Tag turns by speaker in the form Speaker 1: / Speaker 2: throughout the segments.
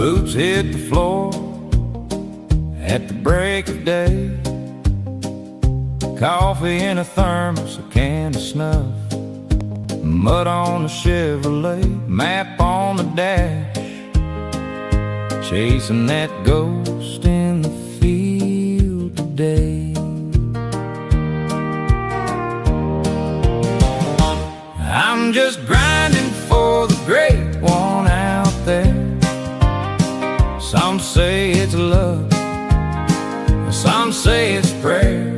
Speaker 1: Boots hit the floor at the break of day. Coffee in a thermos, a can of snuff, mud on the Chevrolet, map on the dash, chasing that ghost in the field today. I'm just grinding for the great one out there. Some say it's love, some say it's prayer.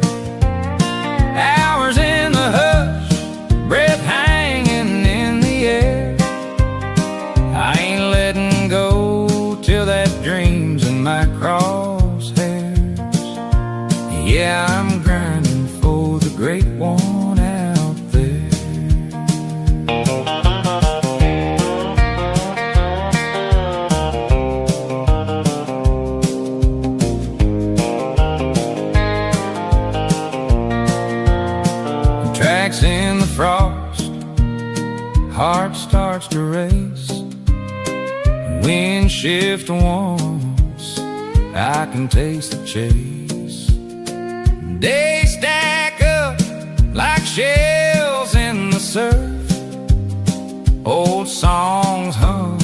Speaker 1: Hours in the hush, breath hanging in the air. I ain't letting go till that dream's in my crosshairs. Yeah, I'm grinding for the great one out there. Tracks in the frost, heart starts to race. Wind shift once, I can taste the chase. Days stack up like shells in the surf. Old songs hum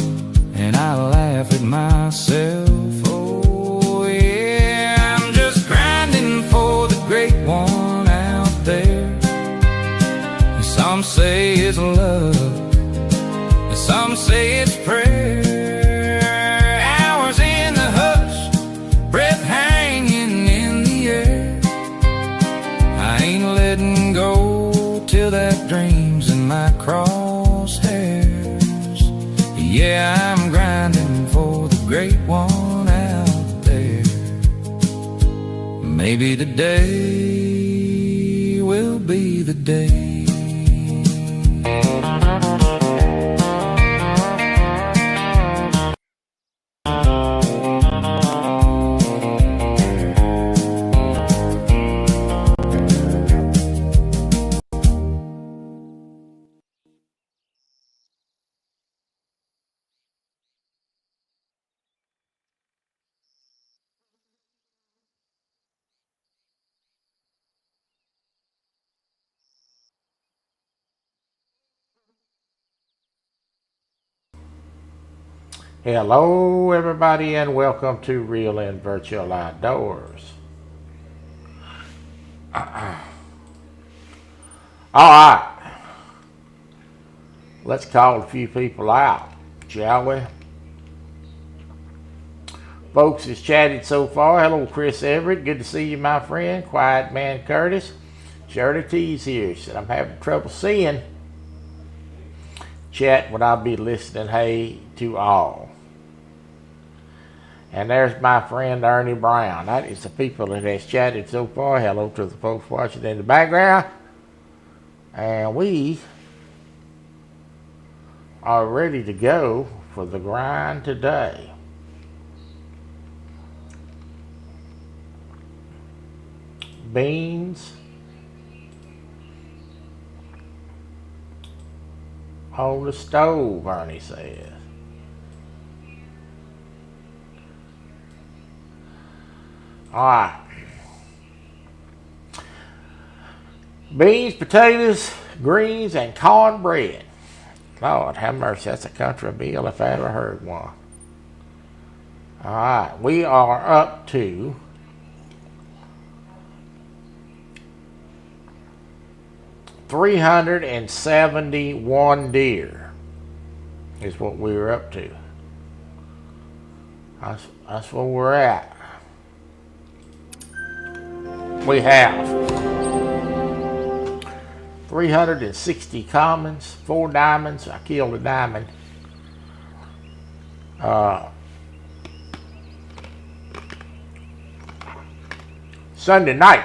Speaker 1: and I laugh at myself. Oh yeah, I'm just grinding for the great one out there. Some say it's love, some say it's prayer. Hours in the hush, breath hanging in the air. I ain't letting go till that dream's in my crosshairs. Yeah, I'm grinding for the great one out there. Maybe today will be the day.
Speaker 2: Hello everybody and welcome to Real and Virtual Outdoors. Alright, let's call a few people out, shall we? Folks has chatted so far. Hello Chris Everett, good to see you my friend. Quiet Man Curtis. Shirley T's here. Said I'm having trouble seeing chat when I'll be listening. Hey to all. And there's my friend Ernie Brown. That is the people that has chatted so far. Hello to the folks watching in the background. And we are ready to go for the grind today. Beans on the stove, Ernie says. All right. Beans, potatoes, greens, and cornbread. Lord have mercy, that's a country meal if I ever heard one. All right, we are up to $371 deer is what we were up to. That's where we're at. We have 360 commons, 4 diamonds. I killed a diamond. Sunday night,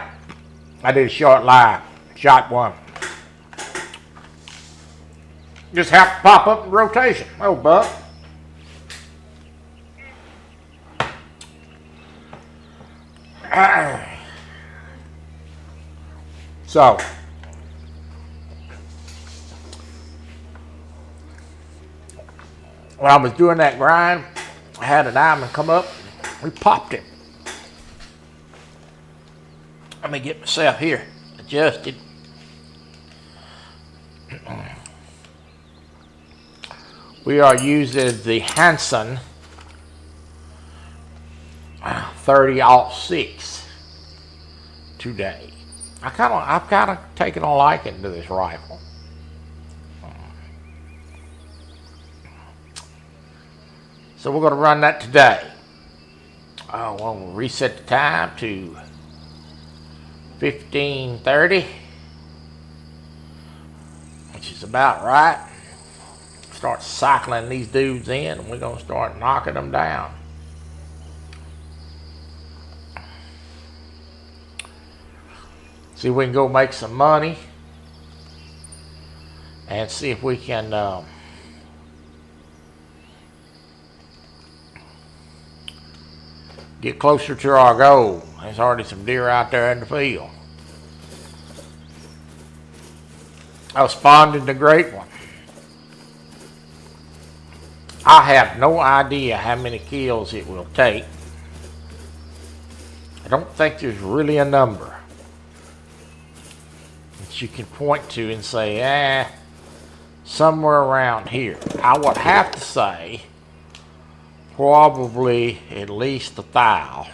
Speaker 2: I did a short live, shot one. Just happened to pop up in rotation. Oh, buck. So, when I was doing that grind, I had a diamond come up. We popped it. Let me get myself here adjusted. We are using the Hanson 30-06 today. I've kind of taken a liking to this rifle. So we're going to run that today. Well, we'll reset the time to 15:30, which is about right. Start cycling these dudes in, and we're going to start knocking them down. See if we can go make some money and see if we can get closer to our goal. There's already some deer out there in the field. I spawned the great one. I have no idea how many kills it will take. I don't think there's really a number that you can point to and say, somewhere around here. I would have to say probably at least 1,000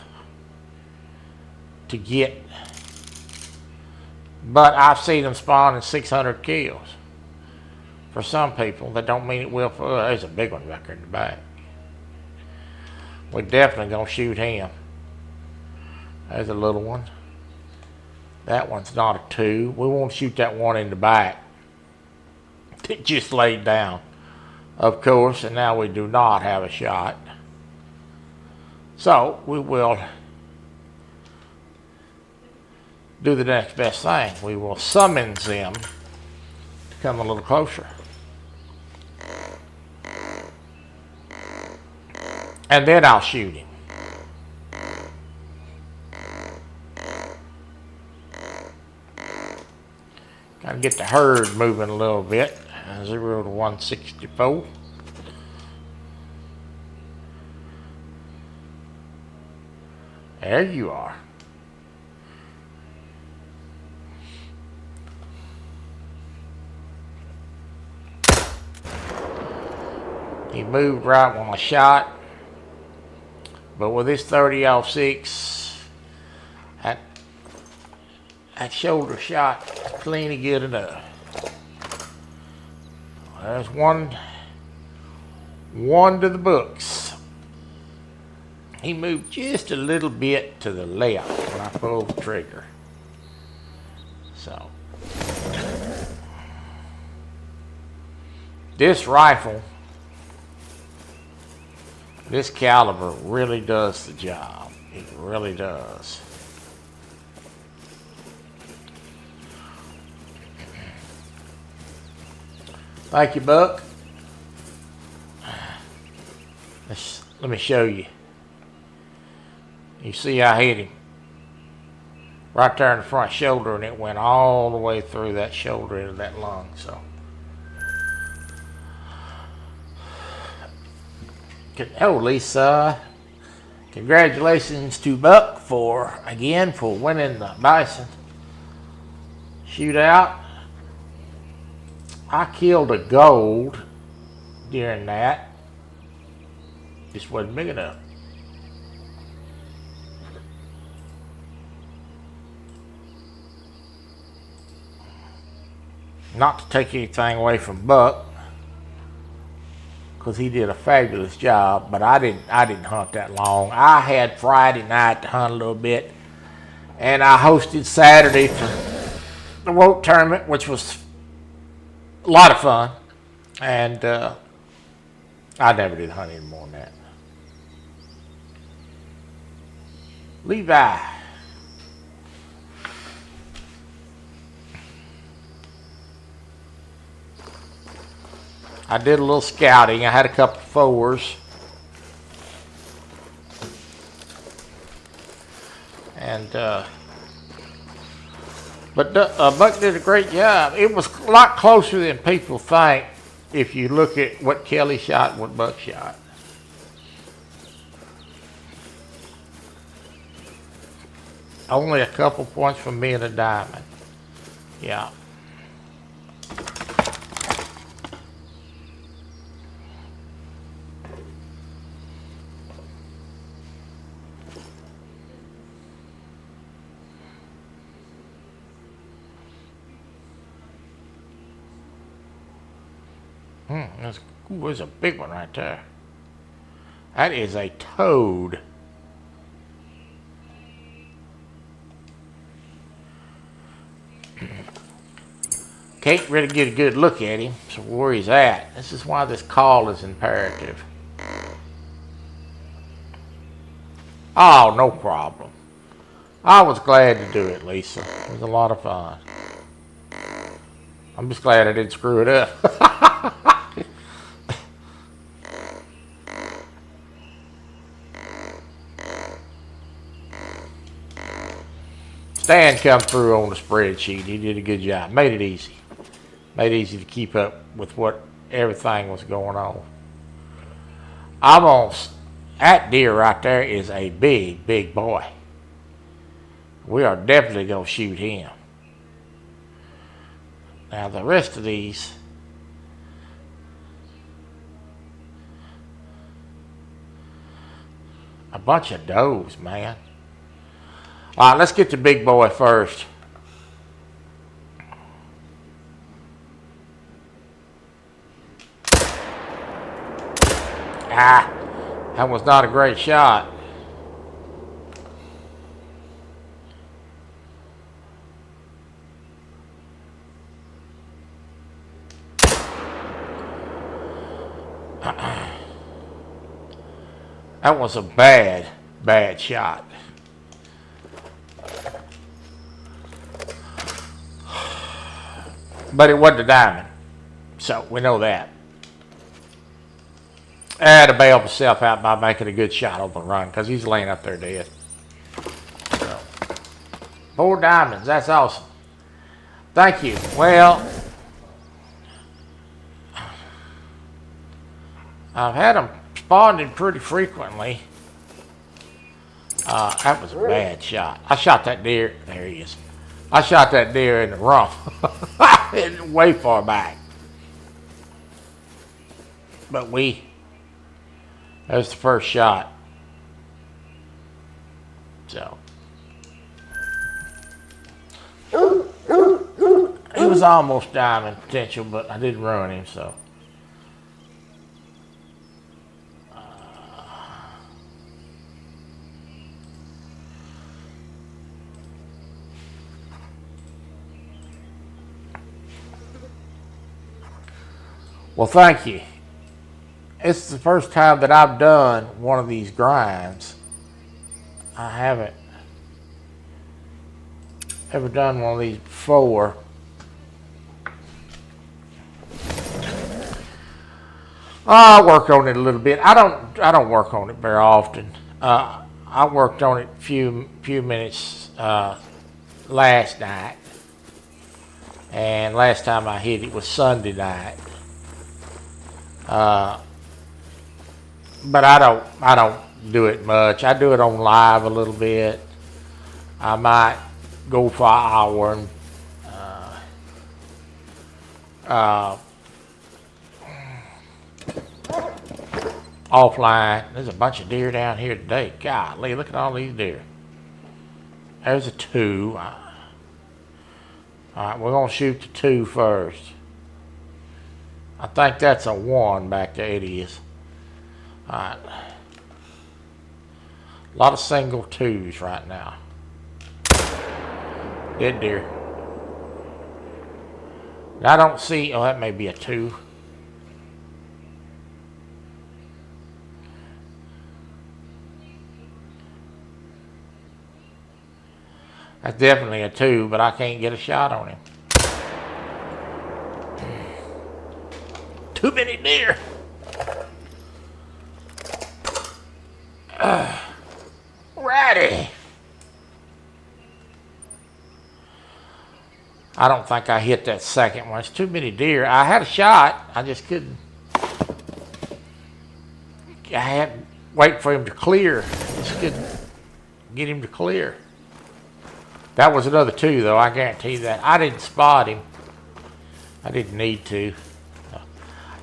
Speaker 2: to get, but I've seen them spawn in 600 kills. For some people, that don't mean it will for us. There's a big one back there in the back. We're definitely going to shoot him. There's a little one. That one's not a 2. We won't shoot that one in the back. It just laid down, of course, and now we do not have a shot. So we will do the next best thing. We will summon them to come a little closer. And then I'll shoot him. Gotta get the herd moving a little bit. 0 to 164. There you are. He moved right when I shot. But with this 30-06, that shoulder shot clean and good enough. There's one to the books. He moved just a little bit to the left when I pulled the trigger. So this rifle, this caliber really does the job. It really does. Thank you, Buck. Let me show you. You see I hit him right there in the front shoulder, and it went all the way through that shoulder into that lung. So Lisa, congratulations to Buck for winning the bison shootout. I killed a gold during that. Just wasn't big enough. Not to take anything away from Buck, because he did a fabulous job, but I didn't hunt that long. I had Friday night to hunt a little bit, and I hosted Saturday for the Woke tournament, which was a lot of fun, and I never did hunt any more than that. Levi. I did a little scouting. I had a couple of 4s. And, but Buck did a great job. It was a lot closer than people think if you look at what Kelly shot and what Buck shot. Only a couple points from being a diamond. Yeah. There's a big one right there. That is a toad. Can't really get a good look at him, so where he's at. This is why this call is imperative. Oh, no problem. I was glad to do it, Lisa. It was a lot of fun. I'm just glad I didn't screw it up. Stan come through on the spreadsheet. He did a good job. Made it easy. Made it easy to keep up with what everything was going on. That deer right there is a big, big boy. We are definitely going to shoot him. Now the rest of these, a bunch of does, man. All right, let's get the big boy first. That was not a great shot. That was a bad, bad shot. But it wasn't a diamond, so we know that. I had to bail himself out by making a good shot on the run because he's laying up there dead. So, 4 diamonds, that's awesome. Thank you. Well, I've had them spawning pretty frequently. That was a bad shot. I shot that deer. There he is. I shot that deer in the rump. Way far back. But that was the first shot. So. He was almost diamond potential, but I didn't ruin him, so. Well, thank you. It's the first time that I've done one of these grinds. I haven't ever done one of these before. I worked on it a little bit. I don't work on it very often. I worked on it a few minutes last night, and last time I hit it was Sunday night. But I don't do it much. I do it on live a little bit. I might go for an hour and offline. There's a bunch of deer down here today. Golly, look at all these deer. There's a 2. All right, we're gonna shoot the 2 first. I think that's a 1 back there. It is. All right. A lot of single 2s right now. Dead deer. I don't see. Oh, that may be a 2. That's definitely a 2, but I can't get a shot on him. Too many deer. Righty. I don't think I hit that second one. It's too many deer. I had a shot. I just couldn't. I had to wait for him to clear. Just couldn't get him to clear. That was another 2, though. I guarantee you that. I didn't spot him. I didn't need to.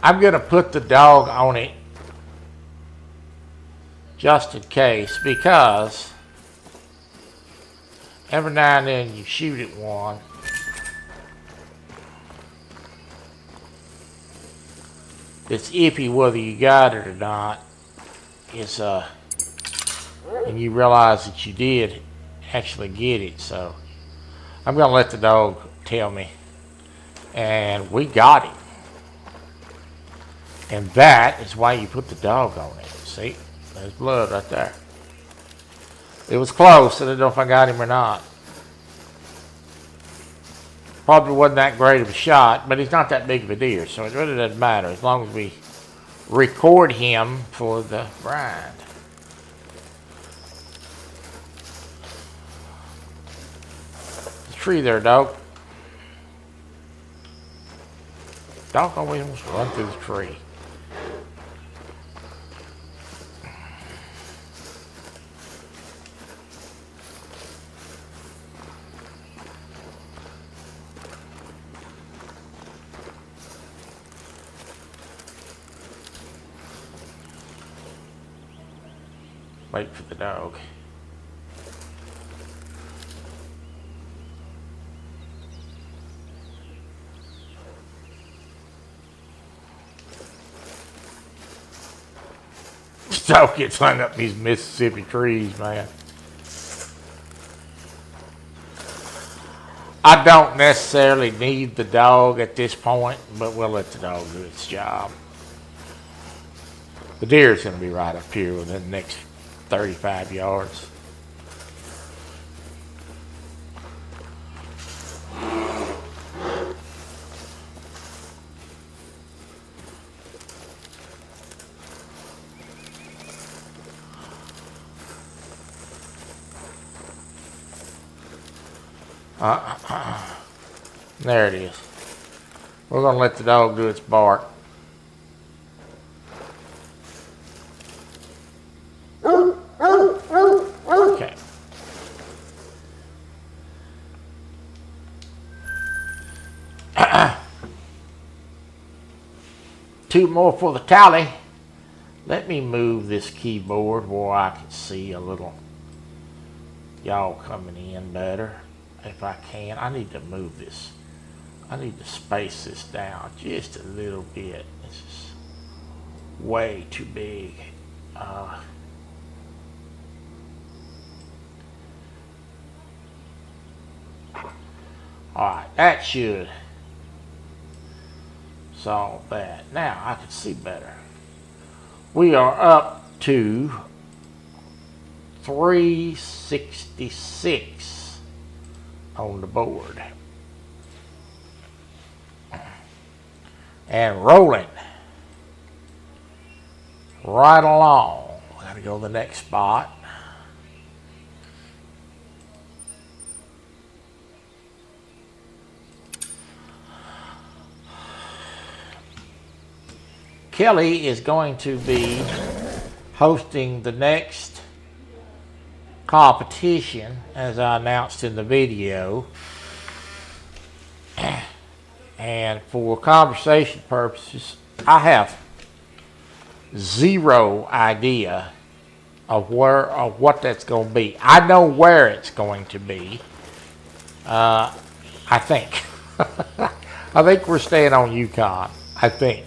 Speaker 2: I'm going to put the dog on it just in case, because every now and then you shoot at one. It's iffy whether you got it or not. It's and you realize that you did actually get it. So I'm gonna let the dog tell me, and we got it. And that is why you put the dog on it. See, there's blood right there. It was close. I don't know if I got him or not. Probably wasn't that great of a shot, but he's not that big of a deer, so it really doesn't matter as long as we record him for the bride. The tree there, dog. Dog always wants to run through the tree. Wait for the dog. This dog gets hung up in these Mississippi trees, man. I don't necessarily need the dog at this point, but we'll let the dog do its job. The deer is going to be right up here within the next 35 yards. There it is. We're going to let the dog do its bark. Okay. Two more for the tally. Let me move this keyboard where I can see a little y'all coming in better. If I can, I need to move this. I need to space this down just a little bit. This is way too big. Alright, that should solve that. Now I can see better. We are up to 366 on the board. And rolling right along. We gotta go to the next spot. Kelly is going to be hosting the next competition, as I announced in the video. And for conversation purposes, I have zero idea of what that's going to be. I know where it's going to be. I think. I think we're staying on Yukon. I think.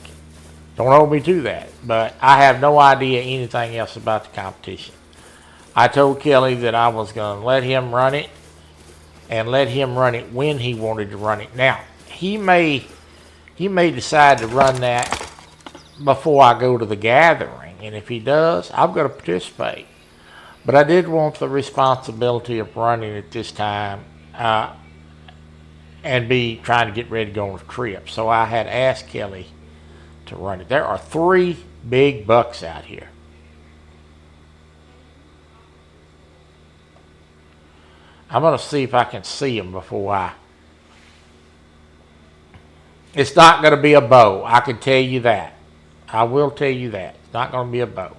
Speaker 2: Don't hold me to that. But I have no idea anything else about the competition. I told Kelly that I was going to let him run it, and let him run it when he wanted to run it. Now, he may decide to run that before I go to the gathering, and if he does, I'm going to participate. But I did want the responsibility of running it this time, and be trying to get ready to go on a trip. So I had asked Kelly to run it. There are 3 big bucks out here. I'm going to see if I can see them before I... It's not going to be a bow. I can tell you that. I will tell you that. It's not going to be a bow.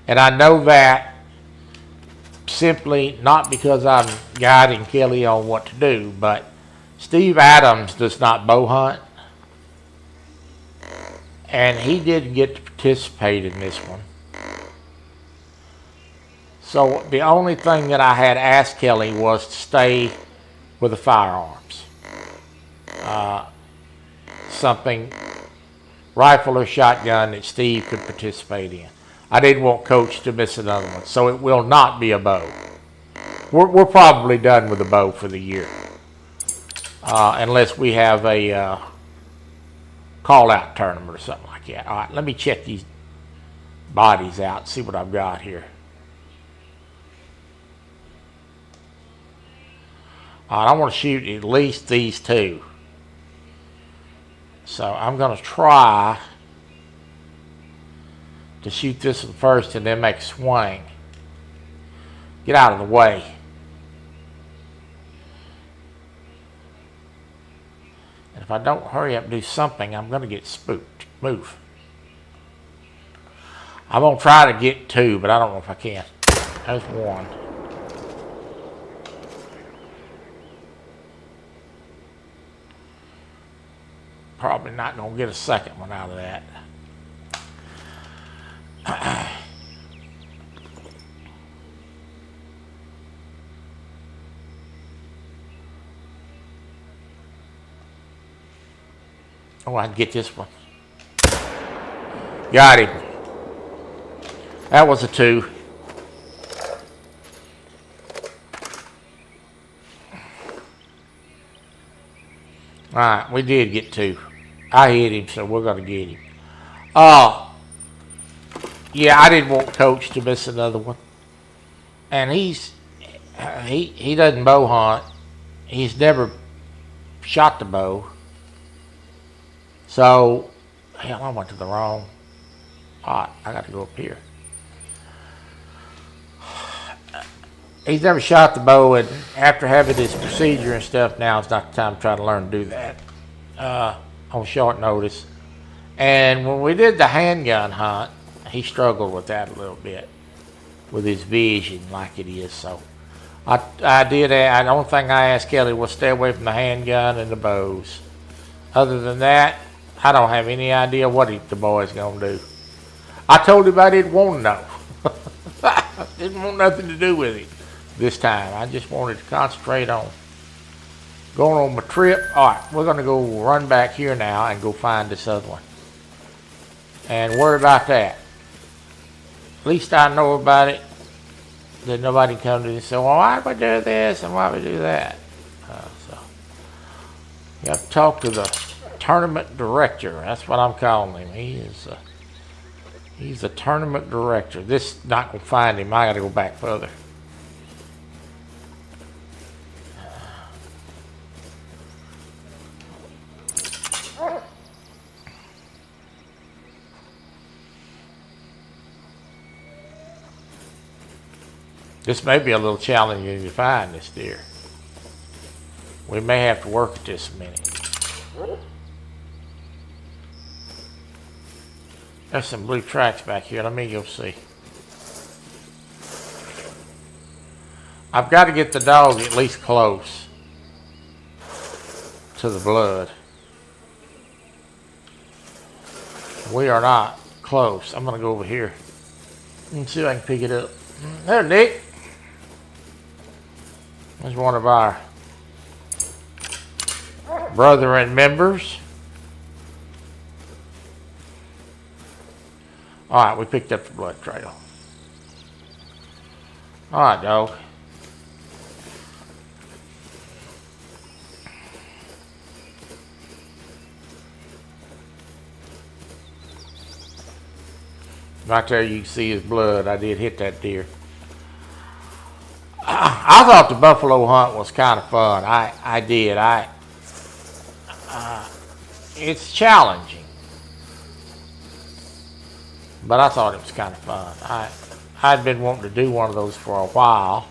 Speaker 2: And I know that simply not because I'm guiding Kelly on what to do, but Steve Adams does not bow hunt, and he didn't get to participate in this one. So the only thing that I had asked Kelly was to stay with the firearms. Something, rifle or shotgun, that Steve could participate in. I didn't want Coach to miss another one, so it will not be a bow. We're probably done with the bow for the year, unless we have a call-out tournament or something like that. All right, let me check these bodies out, see what I've got here. All right, I want to shoot at least these two. So I'm going to try to shoot this one first and then make a swing. Get out of the way. And if I don't hurry up and do something, I'm going to get spooked. Move. I'm going to try to get two, but I don't know if I can. There's one. Probably not going to get a second one out of that. Oh, I can get this one. Got him. That was a two. All right, we did get two. I hit him, so we're going to get him. Yeah, I didn't want Coach to miss another one. And he doesn't bow hunt. He's never shot the bow. So, hell, I went to the wrong. All right, I got to go up here. He's never shot the bow, and after having this procedure and stuff, now it's not the time to try to learn to do that on short notice. And when we did the handgun hunt, he struggled with that a little bit with his vision like it is. So I did. The only thing I asked Kelly was stay away from the handgun and the bows. Other than that, I don't have any idea what the boy's going to do. I told him I didn't want to know. I didn't want nothing to do with it this time. I just wanted to concentrate on going on my trip. All right, we're going to go run back here now and go find this other one. And worry about that. At least I know about it. That nobody come to me and say, well, why do we do this and why do we do that? So you have to talk to the tournament director. That's what I'm calling him. He's the tournament director. This is not going to find him. I got to go back further. This may be a little challenging to find this deer. We may have to work at this a minute. There's some blue tracks back here. Let me go see. I've got to get the dog at least close to the blood. We are not close. I'm going to go over here and see if I can pick it up. There, Nick. There's one of our brethren members. All right, we picked up the blood trail. All right, dog. Right there, you can see his blood. I did hit that deer. I thought the buffalo hunt was kind of fun. I did. It's challenging, but I thought it was kind of fun. I'd been wanting to do one of those for a while.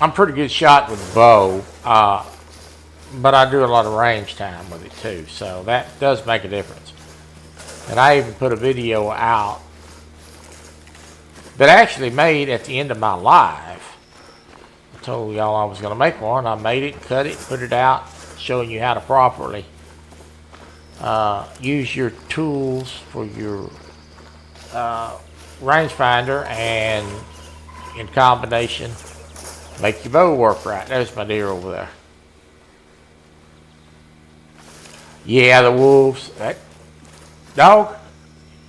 Speaker 2: I'm pretty good shot with the bow, but I do a lot of range time with it too, so that does make a difference. And I even put a video out that I actually made at the end of my live. I told y'all I was going to make one. I made it, cut it, put it out, showing you how to properly use your tools for your rangefinder, and in combination make your bow work right. There's my deer over there. Yeah, the wolves. That dog,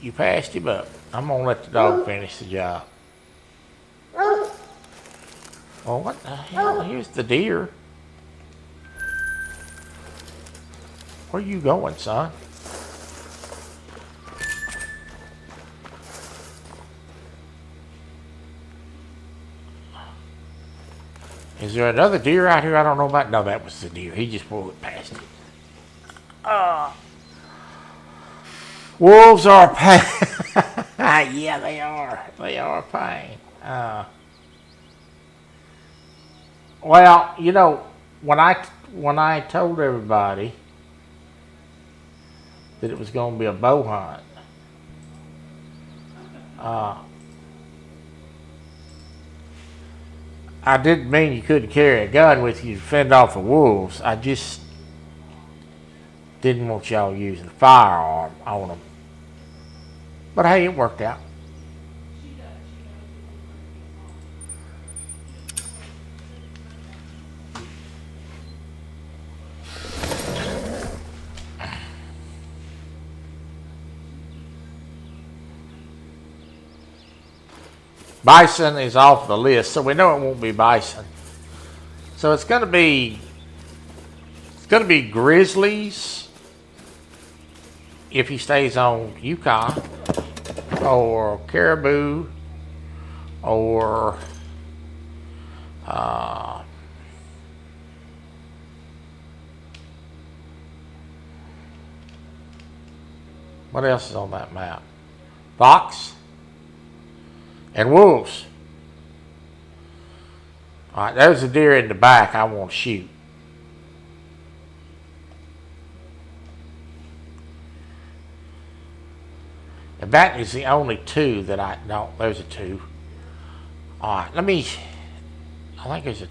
Speaker 2: you passed him up. I'm gonna let the dog finish the job. Well, what the hell? Here's the deer. Where you going, son? Is there another deer out here I don't know about? No, that was the deer. He just pulled it past it. Wolves are a pain. Yeah, they are. They are a pain. Well, you know, when I told everybody that it was going to be a bow hunt, I didn't mean you couldn't carry a gun with you to fend off the wolves. I just didn't want y'all using a firearm on them. But hey, it worked out. Bison is off the list, so we know it won't be bison. So it's going to be grizzlies if he stays on Yukon, or caribou, or what else is on that map? Fox and wolves. All right, there's a deer in the back I want to shoot. And that is the only two that no, there's a two. All right, I think there's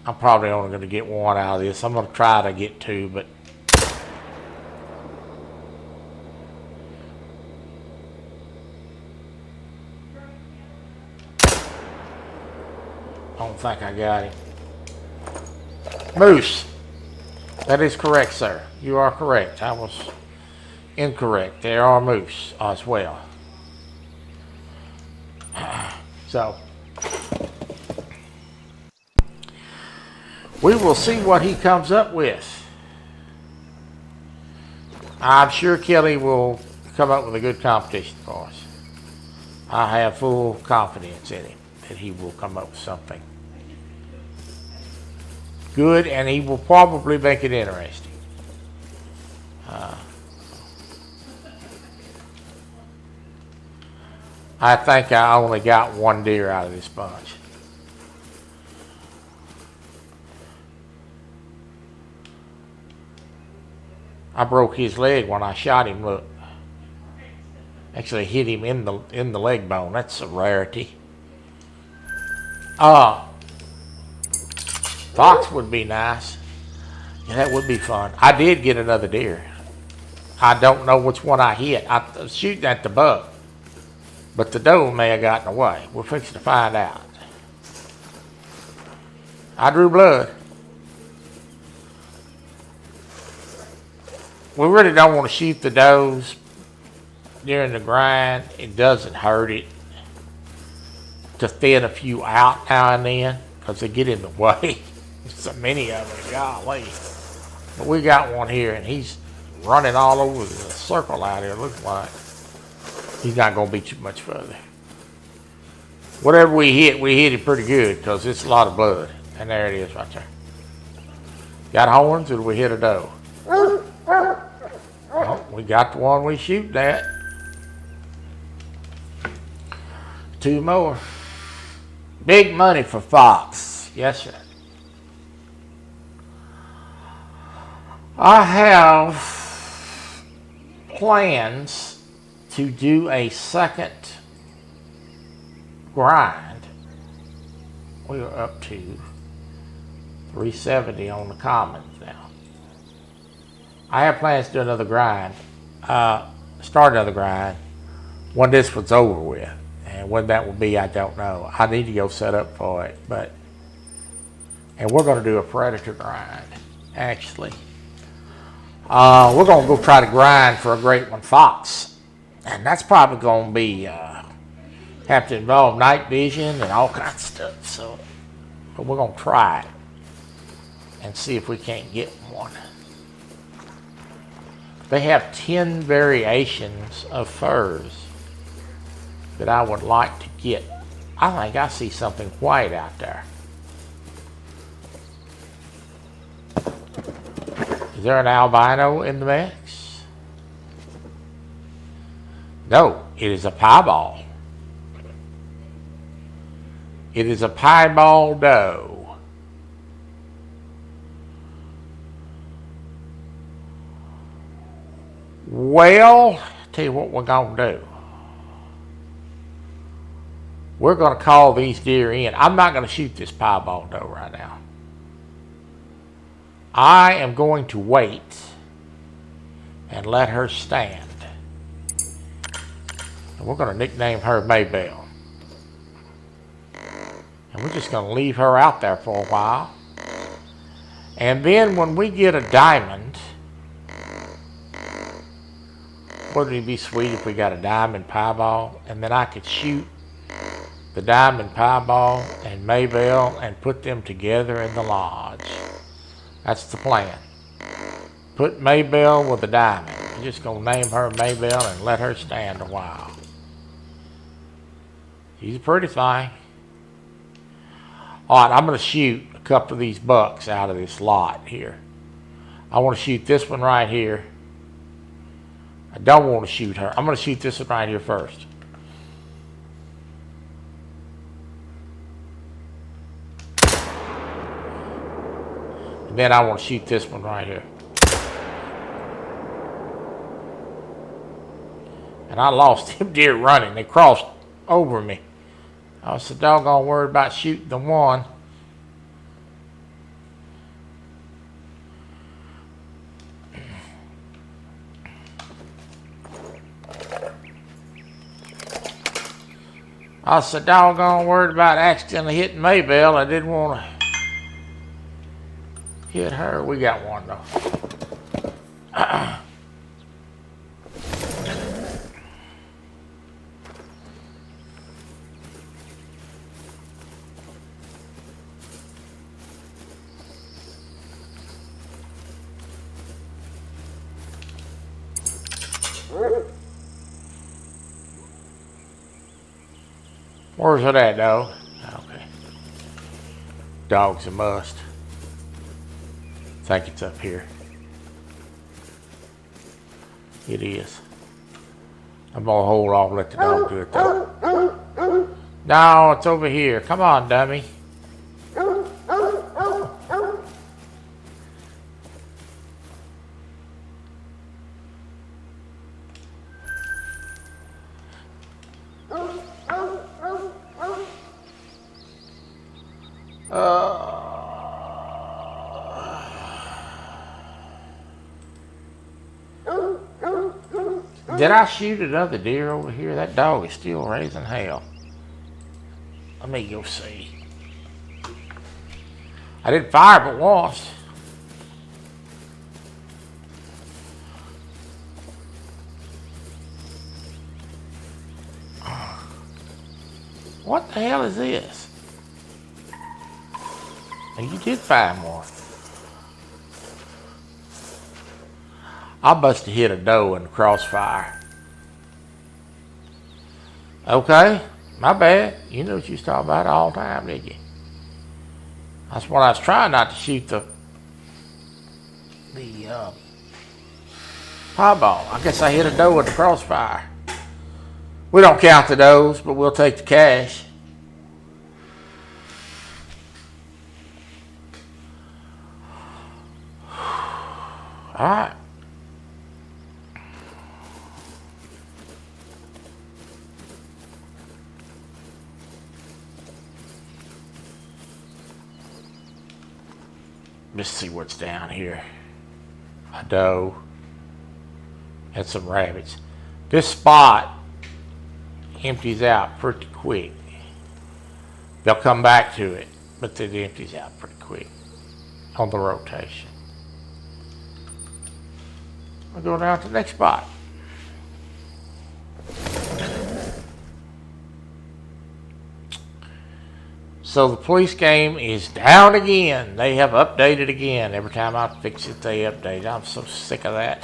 Speaker 2: I'm probably only going to get one out of this. I'm going to try to get two, but I don't think I got him. Moose. That is correct, sir. You are correct. I was incorrect. There are moose as well. So, we will see what he comes up with. I'm sure Kelly will come up with a good competition for us. I have full confidence in him that he will come up with something good, and he will probably make it interesting. I think I only got one deer out of this bunch. I broke his leg when I shot him. Look, actually hit him in the leg bone. That's a rarity. Fox would be nice. Yeah, that would be fun. I did get another deer. I don't know which one I hit. I was shooting at the buck, but the doe may have gotten away. We're fixing to find out. I drew blood. We really don't want to shoot the does during the grind. It doesn't hurt it to thin a few out now and then, because they get in the way. So many of them, golly. But we got one here, and he's running all over the circle out here. Looks like he's not going to be too much further. Whatever we hit it pretty good, because it's a lot of blood. And there it is right there. Got horns, or we hit a doe? Well, we got the one we shoot at. Two more. Big money for fox. Yes, sir. I have plans to do a second grind. We are up to 370 on the commons now. I have plans to do another grind. Start another grind when this one's over with. And when that will be, I don't know. I need to go set up for it. And we're going to do a predator grind, actually. We're going to go try to grind for a great one fox. And that's probably going to be, have to involve night vision and all kinds of stuff. So, but we're going to try it and see if we can't get one. They have 10 variations of furs that I would like to get. I think I see something white out there. Is there an albino in the mix? No, it is a piebald. It is a piebald doe. Well, tell you what we're going to do. We're going to call these deer in. I'm not going to shoot this piebald doe right now. I am going to wait and let her stand. And we're going to nickname her Maybell. And we're just going to leave her out there for a while. And then when we get a diamond, wouldn't it be sweet if we got a diamond piebald? And then I could shoot the diamond piebald and Maybell and put them together in the lodge. That's the plan. Put Maybell with a diamond. We're just going to name her Maybell and let her stand a while. She's a pretty thing. All right, I'm going to shoot a couple of these bucks out of this lot here. I want to shoot this one right here. I don't want to shoot her. I'm going to shoot this one right here first. And then I want to shoot this one right here. And I lost them deer running. They crossed over me. I was so doggone worried about shooting the one. I was so doggone worried about accidentally hitting Maybell. I didn't want to hit her. We got one though. Where's it at, though? Okay. Dog's a must. I think it's up here. It is. I'm gonna hold off and let the dog do it, though. No, it's over here. Come on, dummy. Did I shoot another deer over here? That dog is still raising hell. Let me go see. I didn't fire but once. What the hell is this? And you did fire more. I must have hit a doe in the crossfire. Okay, my bad. You knew what you was talking about all the time, did you? That's what I was trying not to shoot the piebald. I guess I hit a doe with the crossfire. We don't count the does, but we'll take the cash. Alright. Let's see what's down here. A doe and some rabbits. This spot empties out pretty quick. They'll come back to it, but it empties out pretty quick on the rotation. I'll go down to the next spot. So the police game is down again. They have updated again. Every time I fix it, they update. I'm so sick of that.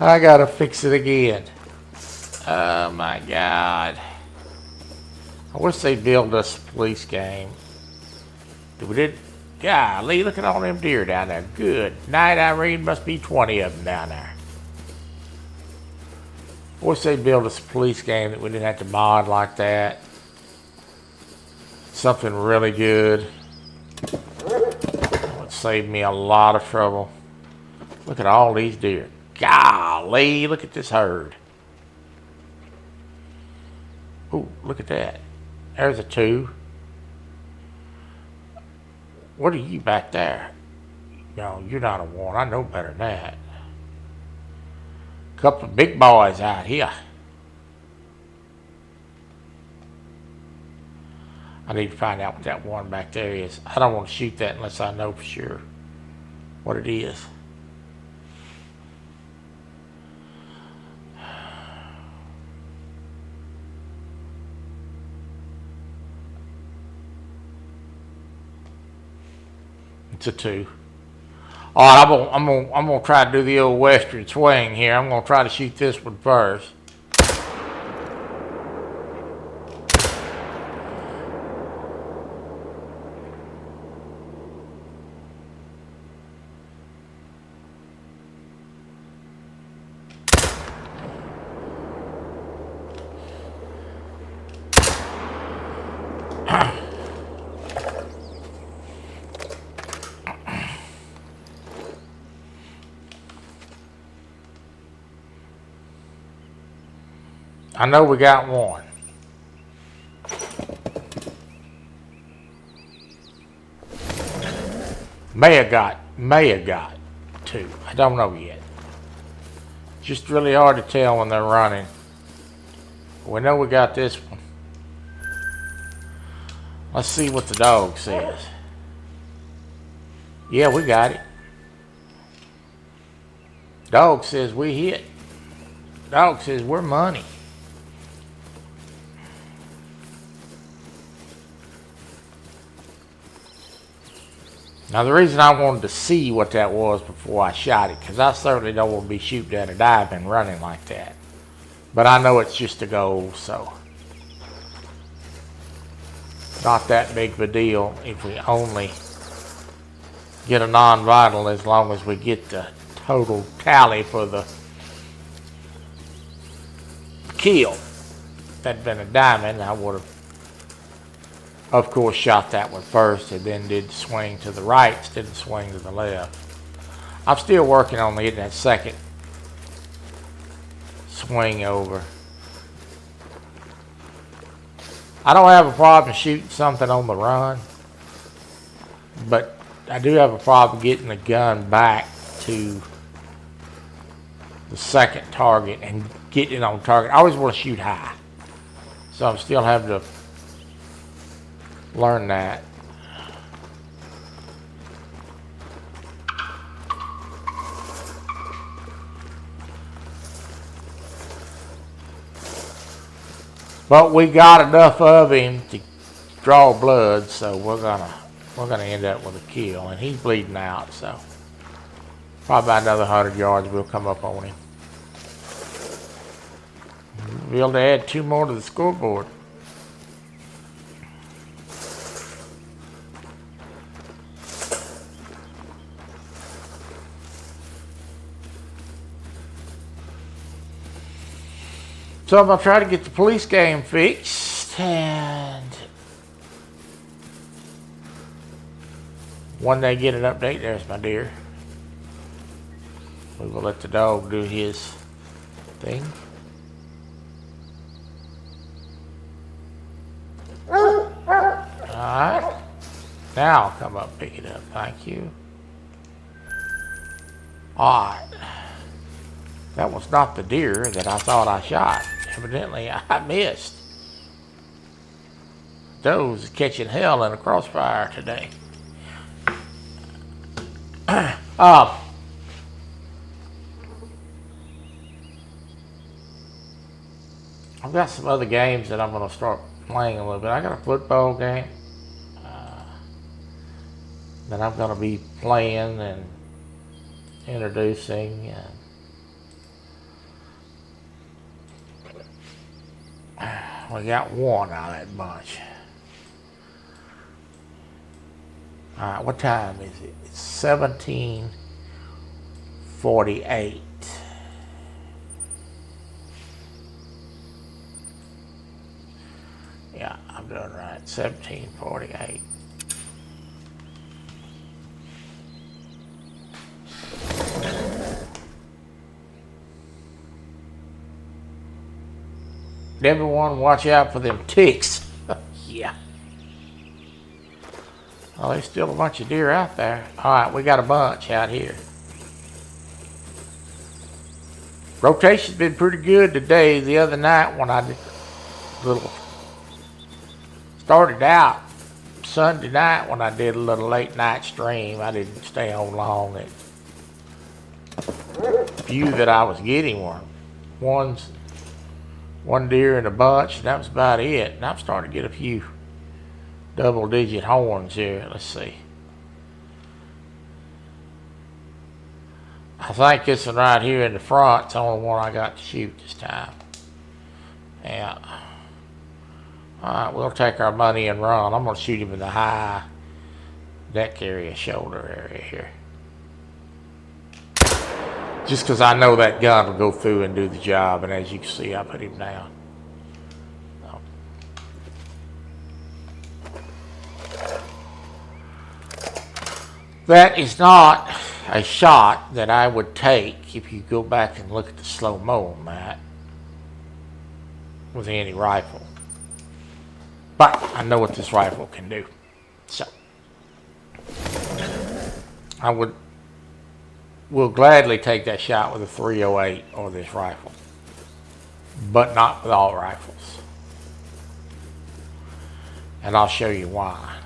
Speaker 2: I gotta fix it again. Oh my God. I wish they'd build us a police game. We did. Golly, look at all them deer down there. Good night, Irene. Must be 20 of them down there. I wish they'd build us a police game that we didn't have to mod like that. Something really good. It would save me a lot of trouble. Look at all these deer. Golly, look at this herd. Ooh, look at that. There's a 2. What are you back there? No, you're not a 1. I know better than that. Couple of big boys out here. I need to find out what that one back there is. I don't want to shoot that unless I know for sure what it is. It's a 2. All right, I'm gonna try to do the old western swing here. I'm gonna try to shoot this one first. I know we got one. May have got 2. I don't know yet. Just really hard to tell when they're running. We know we got this one. Let's see what the dog says. Yeah, we got it. Dog says we hit. Dog says we're money. Now the reason I wanted to see what that was before I shot it, because I certainly don't want to be shooting at a diving running like that. But I know it's just a goal, so not that big of a deal if we only get a non-vital, as long as we get the total tally for the kill. If that had been a diamond, I would have, of course, shot that one first and then did swing to the right instead of swing to the left. I'm still working on getting that second swing over. I don't have a problem shooting something on the run, but I do have a problem getting the gun back to the second target and getting it on target. I always want to shoot high, so I'm still having to learn that. But we got enough of him to draw blood, so we're gonna end up with a kill, and he's bleeding out, so probably about another 100 yards we'll come up on him. We'll be able to add 2 more to the scoreboard. So I'm going to try to get the police game fixed, and when they get an update, there's my deer. We will let the dog do his thing. Alright. Now I'll come up and pick it up. Thank you. Alright. That was not the deer that I thought I shot. Evidently I missed. Those catching hell in a crossfire today. I've got some other games that I'm going to start playing a little bit. I got a football game that I'm going to be playing and introducing. We got one out of that bunch. Alright, what time is it? It's 17:48. Yeah, I'm doing right. 17:48. Everyone watch out for them ticks. Yeah. Oh, there's still a bunch of deer out there. Alright, we got a bunch out here. Rotation's been pretty good today. The other night when I did started out Sunday night when I did a little late night stream, I didn't stay on long. The few that I was getting were one deer in a bunch, and that was about it. And I'm starting to get a few double-digit horns here. Let's see. I think this one right here in the front's the only one I got to shoot this time. Yeah. Alright, we'll take our money and run. I'm going to shoot him in the high neck area, shoulder area here. Just because I know that gun will go through and do the job, and as you can see, I put him down. So. That is not a shot that I would take if you go back and look at the slow-mo on that with any rifle. But I know what this rifle can do. So I will gladly take that shot with a 308 or this rifle, but not with all rifles. And I'll show you why.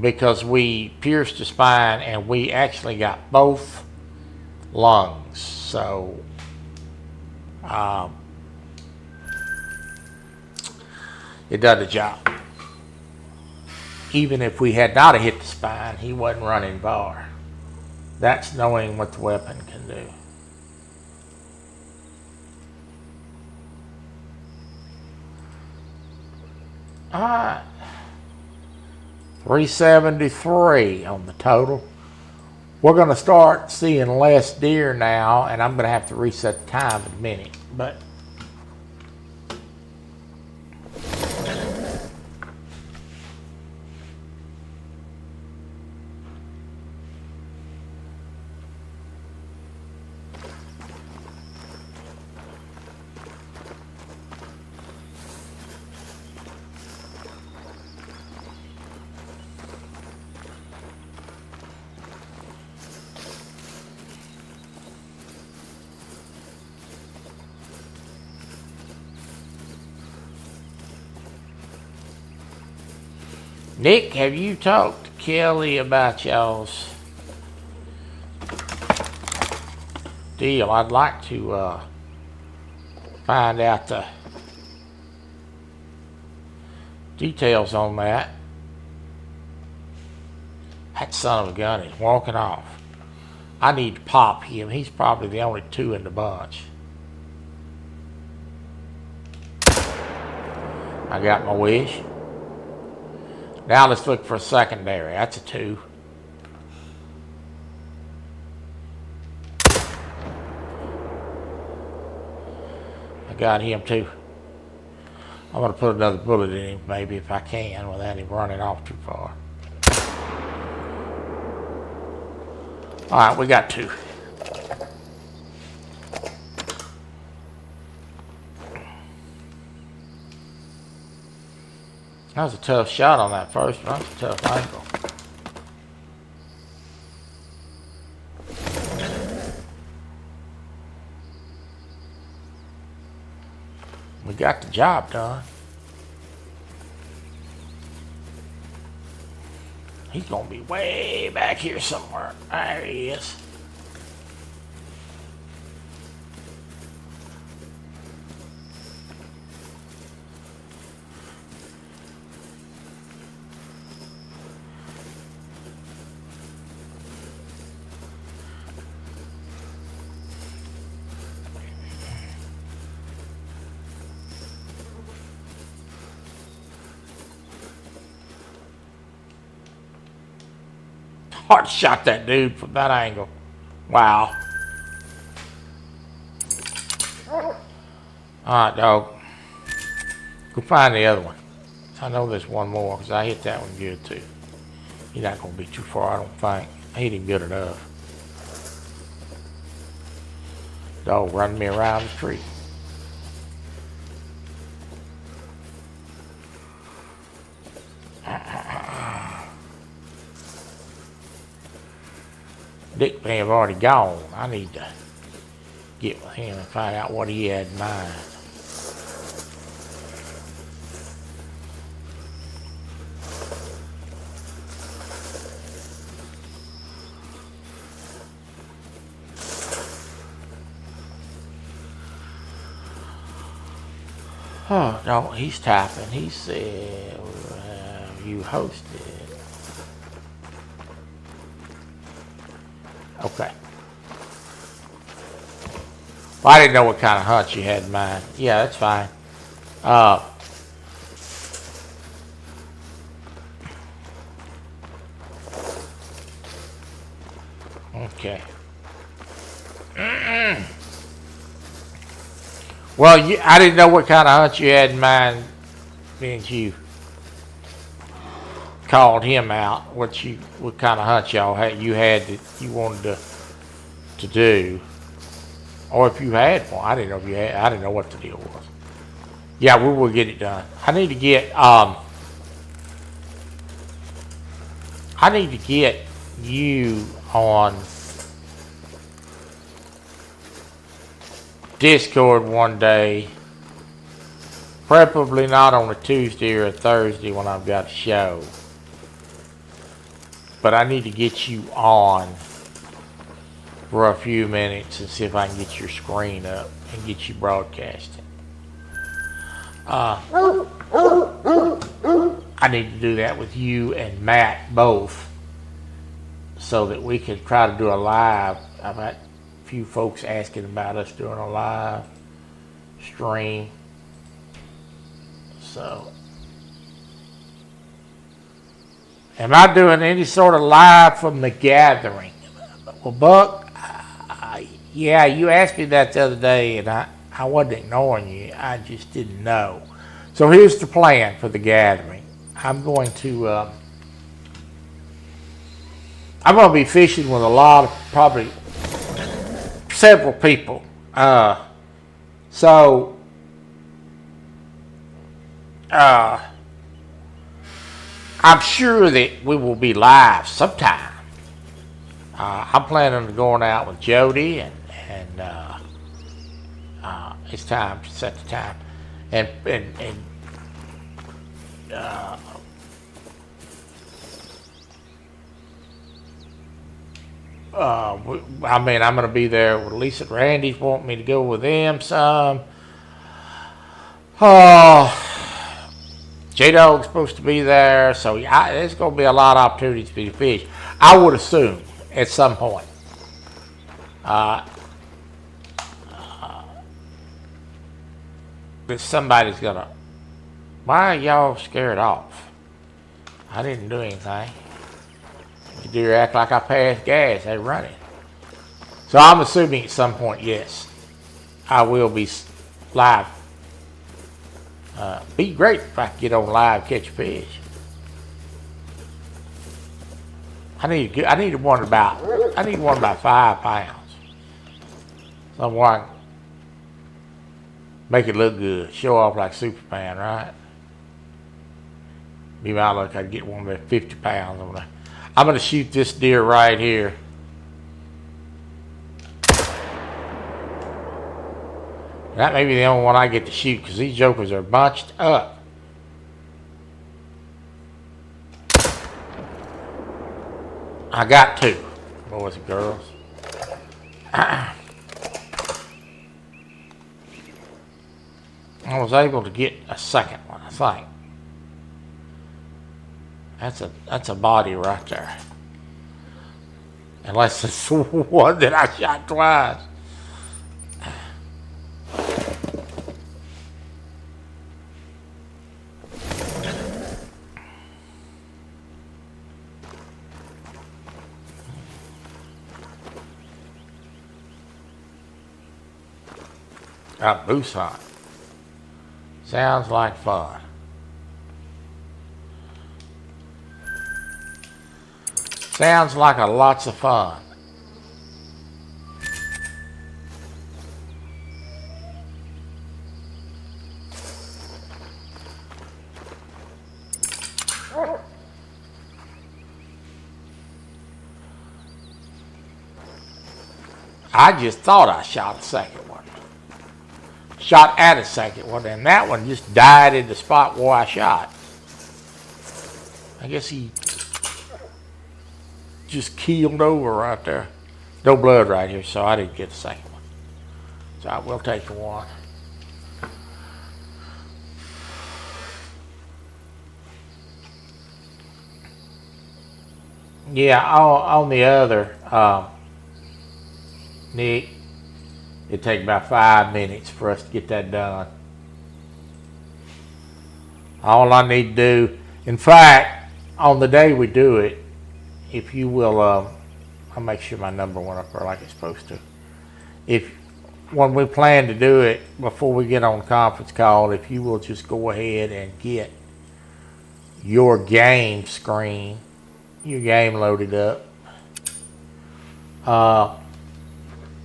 Speaker 2: Because we pierced the spine and we actually got both lungs. So it does the job. Even if we had not hit the spine, he wasn't running bar. That's knowing what the weapon can do. Alright. 373 on the total. We're going to start seeing less deer now, and I'm going to have to reset the time in a minute. But Nick, have you talked to Kelly about y'all's deal? I'd like to find out the details on that. That son of a gun is walking off. I need to pop him. He's probably the only two in the bunch. I got my wish. Now let's look for a secondary. That's a 2. I got him too. I'm going to put another bullet in him maybe if I can without him running off too far. All right, we got two. That was a tough shot on that first one. That's a tough angle. We got the job done. He's gonna be way back here somewhere. There he is. Hard shot that dude from that angle. Wow. Alright, dog. Go find the other one. I know there's one more because I hit that one good too. He's not going to be too far, I don't think. I hit him good enough. Dog running me around the tree. Dick may have already gone. I need to get with him and find out what he had in mind. Oh, no, he's typing. He said, you hosted. Okay. Well, I didn't know what kind of hunt you had in mind. Yeah, that's fine. Okay. Well, I didn't know what kind of hunt you had in mind, since you called him out. What kind of hunt y'all had? You had that you wanted to do, or if you had one. I didn't know if you had. I didn't know what the deal was. Yeah, we will get it done. I need to get you on Discord one day, preferably not on a Tuesday or a Thursday when I've got a show. But I need to get you on for a few minutes and see if I can get your screen up and get you broadcasting. I need to do that with you and Matt both so that we can try to do a live. I've got a few folks asking about us doing a live stream. So, am I doing any sort of live from the gathering? Well, Buck, yeah, you asked me that the other day, and I wasn't ignoring you. I just didn't know. So here's the plan for the gathering. I'm going to be fishing with a lot of, probably several people. I'm sure that we will be live sometime. I'm planning on going out with Jody, and it's time to set the time. I'm going to be there with Lisa and Randy's want me to go with them some. J-Dog's supposed to be there, so there's going to be a lot of opportunities for you to fish. I would assume at some point. That somebody's going to... Why are y'all scared off? I didn't do anything. You do act like I passed gas. They running. So I'm assuming at some point, yes, I will be live. Be great if I could get on live, catch a fish. I need one about 5 pounds. Someone make it look good, show off like Superman, right? Be my luck, I'd get one about 50 pounds on that. I'm gonna shoot this deer right here. That may be the only one I get to shoot because these jokers are bunched up. I got 2, boys and girls. I was able to get a second one, I think. That's a body right there. Unless it's the one that I shot twice. Moose hunt. Sounds like fun. Sounds like lots of fun. I just thought I shot a second one. Shot at a second one, and that one just died in the spot where I shot. I guess he just keeled over right there. No blood right here, so I didn't get the second one. So I will take the one. Yeah, on the other, Nick, it'd take about 5 minutes for us to get that done. All I need to do, in fact, on the day we do it, if you will, I'll make sure my number went up there like it's supposed to. When we plan to do it, before we get on the conference call, if you will just go ahead and get your game screen, your game loaded up.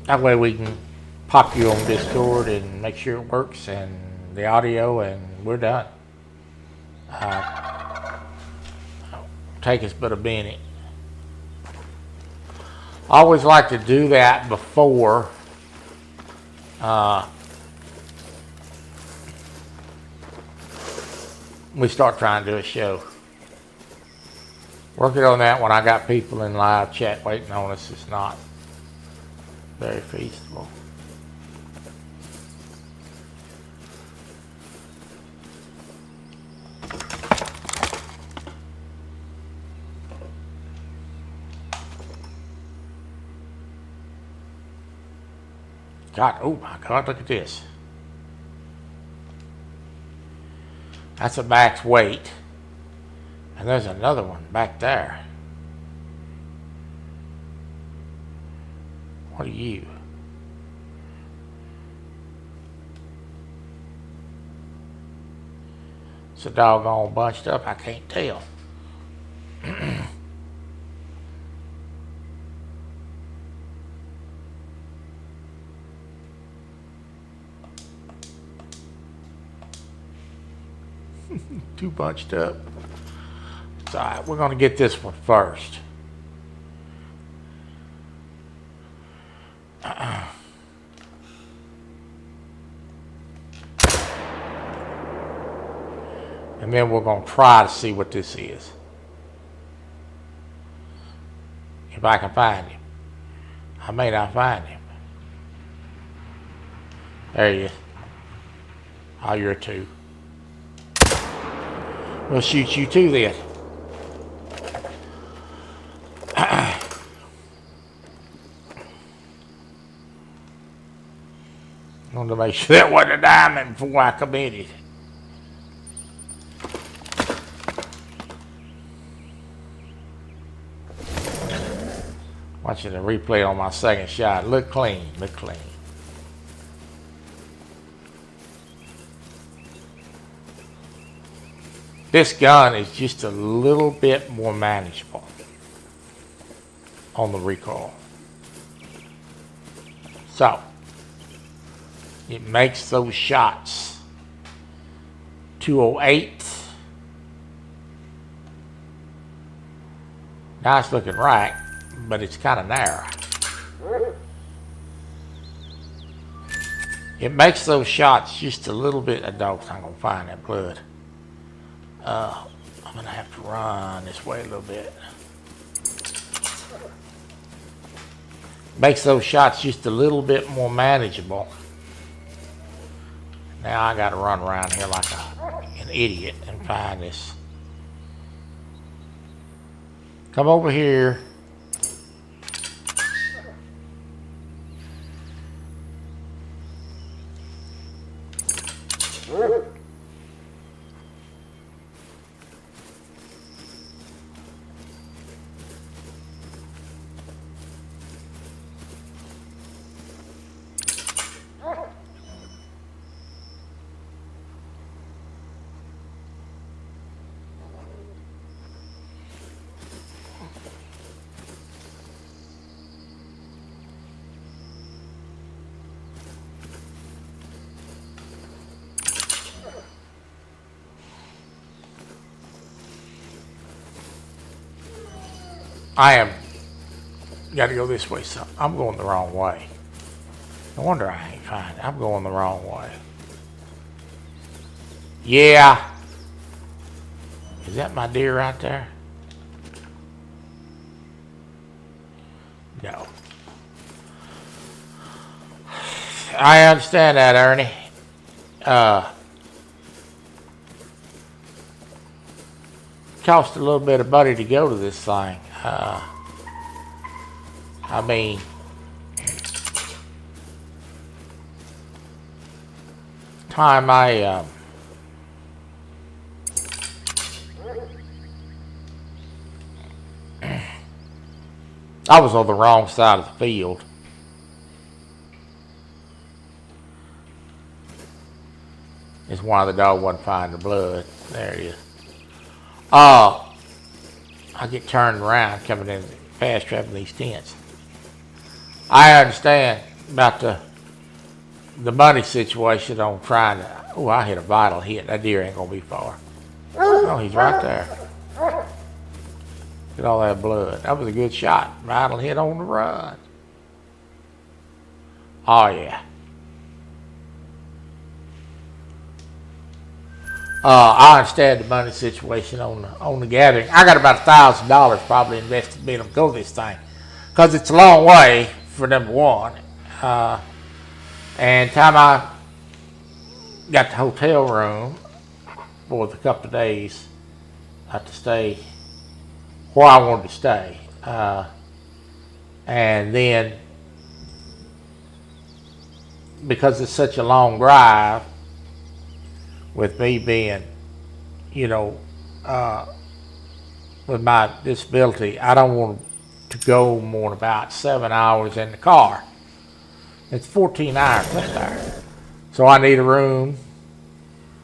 Speaker 2: That way we can pop you on Discord and make sure it works and the audio, and we're done. Take us but a minute. I always like to do that before we start trying to do a show. Working on that when I got people in live chat waiting on us is not very feasible. God, oh my God, look at this. That's a max weight. And there's another one back there. What are you? It's a doggone bunched up, I can't tell. Too bunched up. It's all right, we're going to get this one first. And then we're going to try to see what this is. If I can find him. I may not find him. There he is. Oh, you're a 2. We'll shoot you too then. I wanted to make sure that wasn't a diamond before I committed. Watching the replay on my second shot. Look clean, look clean. This gun is just a little bit more manageable. on the recoil. So it makes those shots 208. Nice looking rack, but it's kind of narrow. It makes those shots just a little bit. A dog's not gonna find that blood. I'm gonna have to run this way a little bit. Makes those shots just a little bit more manageable. Now I gotta run around here like an idiot and find this. Come over here. Got to go this way, so I'm going the wrong way. No wonder I ain't finding it. I'm going the wrong way. Yeah. Is that my deer right there? No. I understand that, Ernie. Cost a little bit of money to go to this thing. I mean, time I was on the wrong side of the field. It's why the dog wasn't finding the blood. There it is. I get turned around coming in fast traveling these tents. I understand about the money situation on trying to. Oh, I hit a vital hit. That deer ain't gonna be far. Oh, he's right there. Look at all that blood. That was a good shot. Vital hit on the run. Oh yeah. I understand the money situation on the gathering. I got about $1,000 probably invested in them go this thing, because it's a long way for number one. And time I got the hotel room for the couple of days, I had to stay where I wanted to stay, and then because it's such a long drive. With me being, with my disability, I don't want to go more than about 7 hours in the car. It's 14 hours there. So I need a room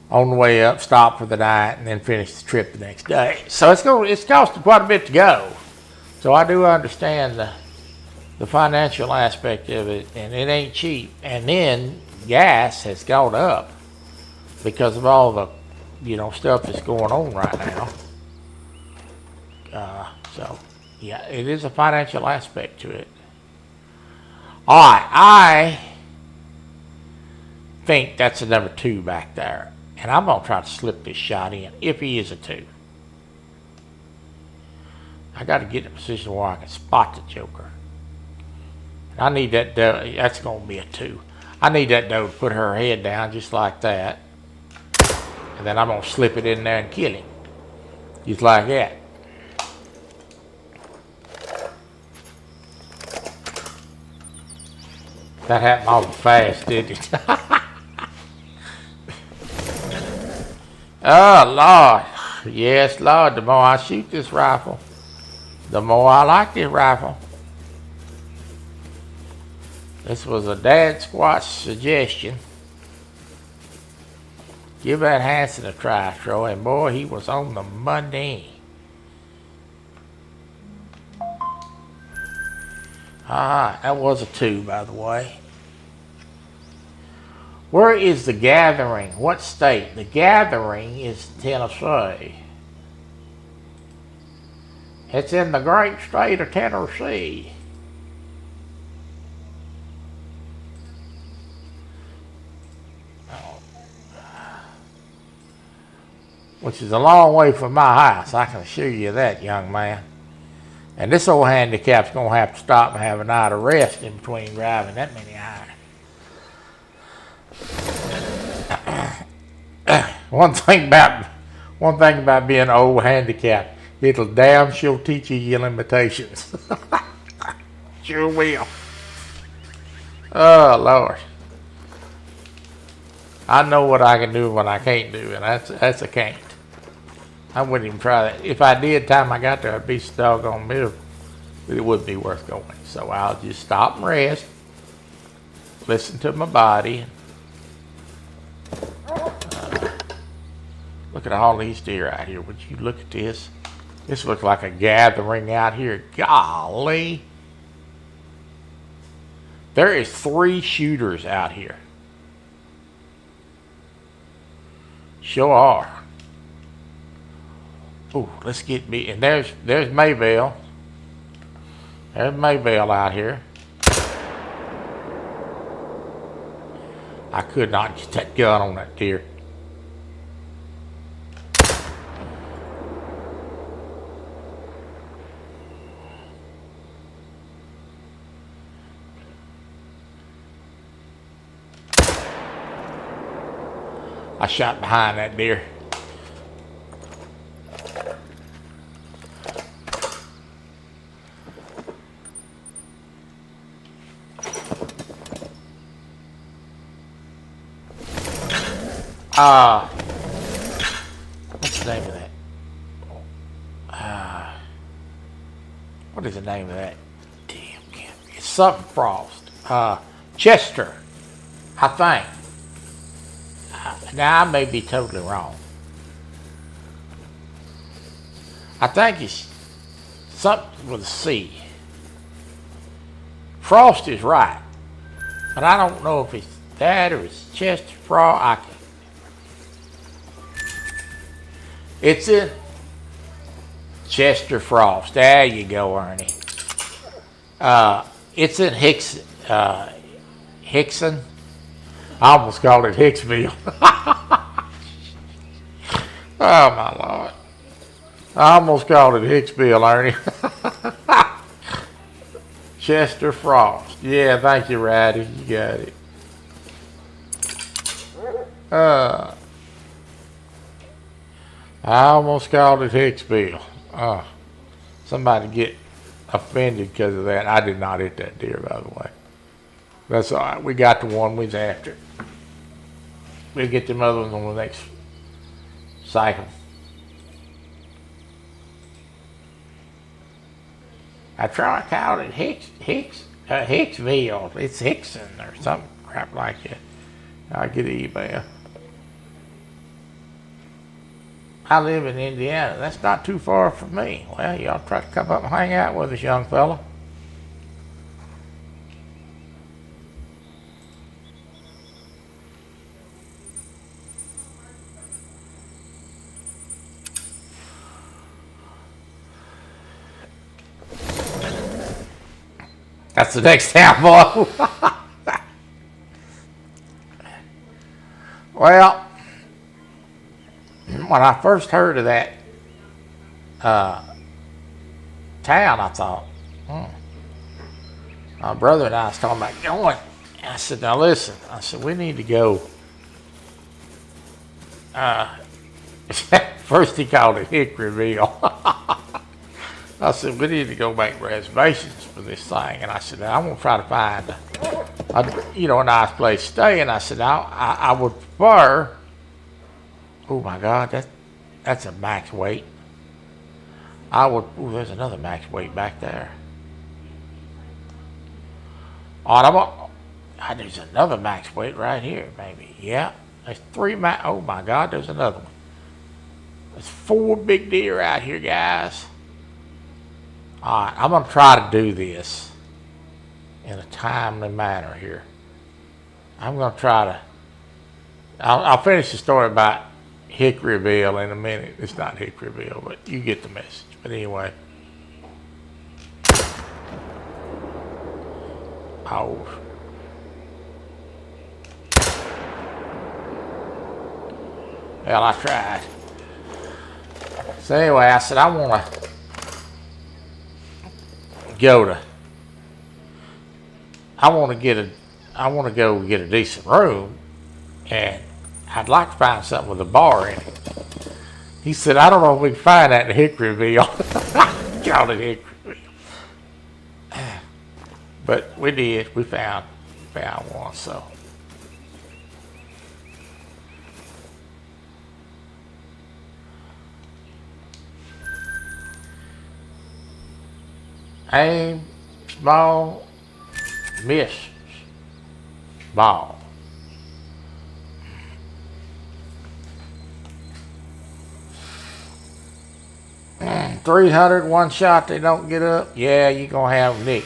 Speaker 2: on the way up, stop for the night, and then finish the trip the next day. So it's costing quite a bit to go. So I do understand the financial aspect of it, and it ain't cheap. And then gas has gone up because of all the, stuff that's going on right now. So, yeah, it is a financial aspect to it. All right, I think that's a number 2 back there. And I'm going to try to slip this shot in, if he is a 2. I got to get in a position where I can spot the joker. I need that doe. That's going to be a 2. I need that doe to put her head down just like that. And then I'm going to slip it in there and kill him. Just like that. That happened awful fast, didn't it? Oh, Lord. Yes, Lord. The more I shoot this rifle, the more I like this rifle. This was a Dad Squat's suggestion. Give that Hanson a try, Troy, and boy, he was on the money. That was a 2, by the way. Where is the gathering? What state? The gathering is Tennessee. It's in the great state of Tennessee. Which is a long way from my house, I can assure you that, young man. And this old handicap's going to have to stop and have a night of rest in between driving that many hours. One thing about being old handicapped, it'll damn sure teach you your limitations. Sure will. Oh Lord. I know what I can do and what I can't do, and that's a can't. I wouldn't even try that. If I did, time I got there, I'd be so doggone miserable. But it wouldn't be worth going. So I'll just stop and rest, listen to my body. Look at all these deer out here. Would you look at this? This looks like a gathering out here. Golly. There is 3 shooters out here. Sure are. Oh, let's get me. And there's Maybell. There's Maybell out here. I could not get that gun on that deer. I shot behind that deer. What's the name of that? What is the name of that? Damn, it's something Frost. Chester, I think. Now, I may be totally wrong. I think it's something with a C. Frost is right. But I don't know if it's that or it's Chester Frost. It's in Chester Frost. There you go, Ernie. It's in Hickson. I almost called it Hicksville. Oh, my Lord. I almost called it Hicksville, Ernie. Chester Frost. Yeah, thank you, Ratty. You got it. I almost called it Hicksville. Somebody get offended because of that. I did not hit that deer, by the way. That's all right. We got the one we was after. We'll get them other ones on the next cycle. I try to call it Hicksville. It's Hickson or something crap like that. I'll get an email. I live in Indiana. That's not too far from me. Well, y'all try to come up and hang out with us, young fella. That's the next town, boy. Well, when I first heard of that town, I thought, my brother and I was talking about going. And I said, now listen, I said, we need to go. First he called it Hickoryville. I said, we need to go make reservations for this thing. And I said, I'm going to try to find a nice place to stay. And I said, I would prefer, oh my God, that's a max weight. There's another max weight back there. There's another max weight right here, maybe. Yeah, there's 3 max, oh my God, there's another one. There's 4 big deer out here, guys. All right, I'm going to try to do this. in a timely manner here. I'm going to try to, I'll finish the story about Hickoryville in a minute. It's not Hickoryville, but you get the message. But anyway. Oh. Well, I tried. So anyway, I said I want to go get a decent room, and I'd like to find something with a bar in it. He said, I don't know if we can find that in Hickoryville. Called it Hickoryville. But we did. We found one, so. Aim, small, miss, ball. Mm, 300, one shot, they don't get up. Yeah, you're going to have Nick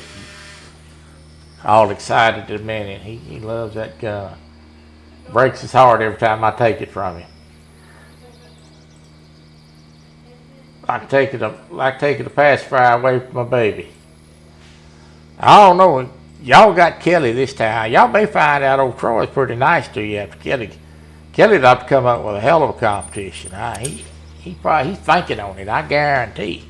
Speaker 2: all excited the minute. He loves that gun. Breaks his heart every time I take it from him. Like taking a pacifier away from my baby. I don't know. Y'all got Kelly this time. Y'all may find out old Troy's pretty nice to you after Kelly'd have to come up with a hell of a competition. He's thinking on it, I guarantee.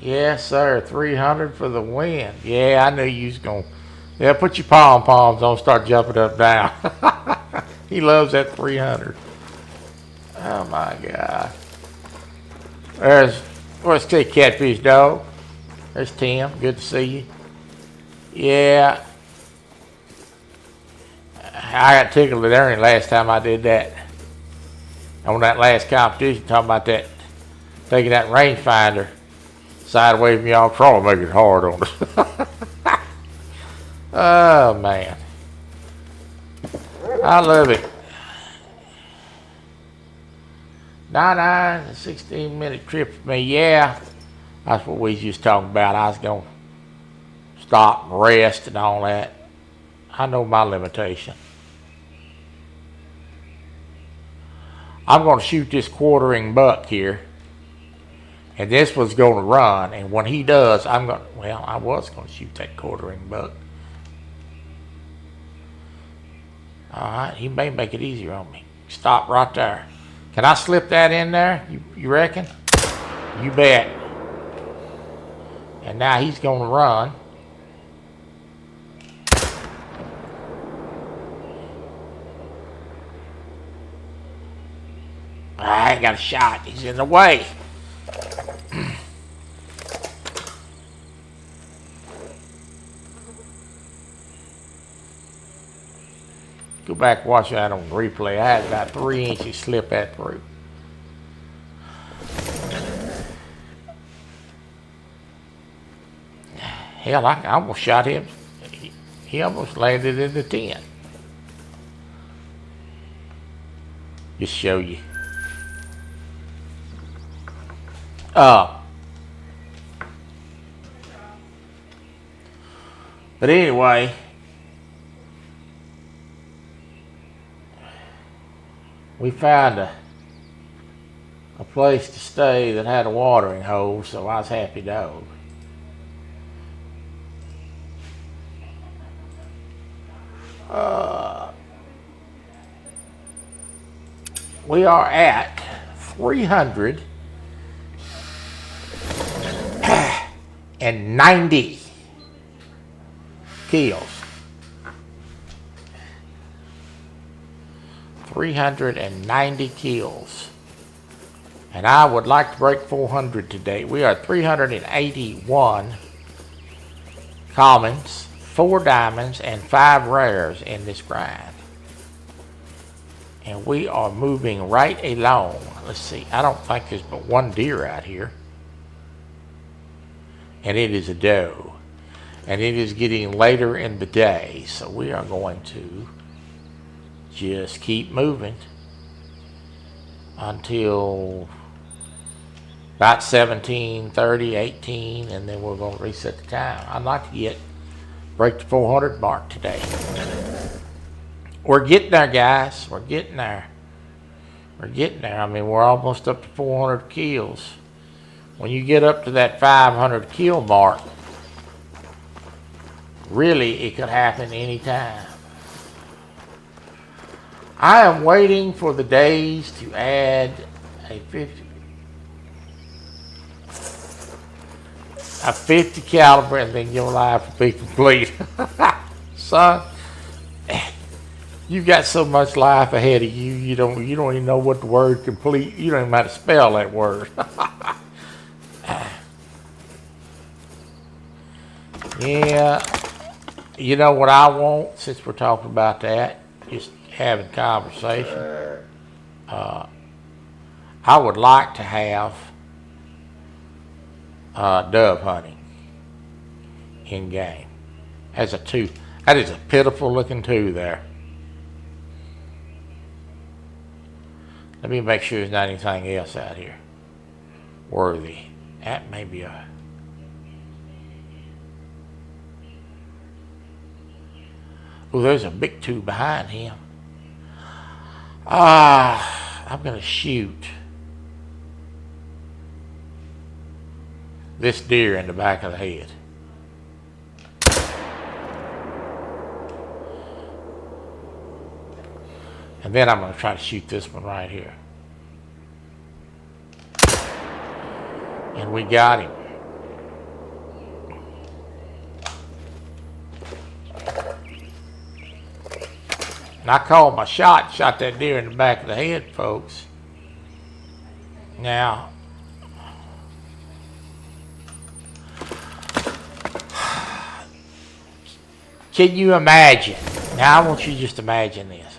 Speaker 2: Yes, sir. 300 for the win. Yeah, I knew you was going to. Yeah, put your pom-poms on, start jumping up down. He loves that 300. Oh, my God. Let's say Catfish Dog. There's Tim. Good to see you. Yeah. I got tickled at Ernie last time I did that. On that last competition, talking about that, taking that rangefinder side away from y'all, trying to make it hard on us. Oh, man. I love it. 9 hours, a 16-minute trip for me. Yeah, that's what we was just talking about. I was going to stop and rest and all that. I know my limitation. I'm going to shoot this quartering buck here. And this one's going to run. And when he does, I was going to shoot that quartering buck. All right, he may make it easier on me. Stop right there. Can I slip that in there? You reckon? You bet. And now he's going to run. I ain't got a shot. He's in the way. Go back and watch that on replay. I had about 3 inches slip that through. Hell, I almost shot him. He almost landed in the 10. Just show you. But anyway, we found a place to stay that had a watering hole, so I was happy dog. We are at 390 kills. 390 kills. And I would like to break 400 today. We are at 381 commons, 4 diamonds, and 5 rares in this grind. And we are moving right along. Let's see, I don't think there's but one deer out here. And it is a doe. And it is getting later in the day, so we are going to just keep moving until about 17, 30, 18, and then we're going to reset the time. I'd like to break the 400 mark today. We're getting there, guys. We're getting there. We're getting there. I mean, we're almost up to 400 kills. When you get up to that 500 kill mark, really, it could happen anytime. I am waiting for the days to add a 50 caliber, and then your life will be complete. Son, you've got so much life ahead of you. You don't even know what the word complete. You don't even know how to spell that word. Yeah, you know what I want, since we're talking about that, just having conversation. I would like to have dove hunting in game as a two. That is a pitiful looking two there. Let me make sure there's not anything else out here worthy. That may be a... Oh, there's a big two behind him. I'm going to shoot this deer in the back of the head. And then I'm going to try to shoot this one right here. And we got him. And I called my shot that deer in the back of the head, folks. Now, can you imagine? Now I want you to just imagine this.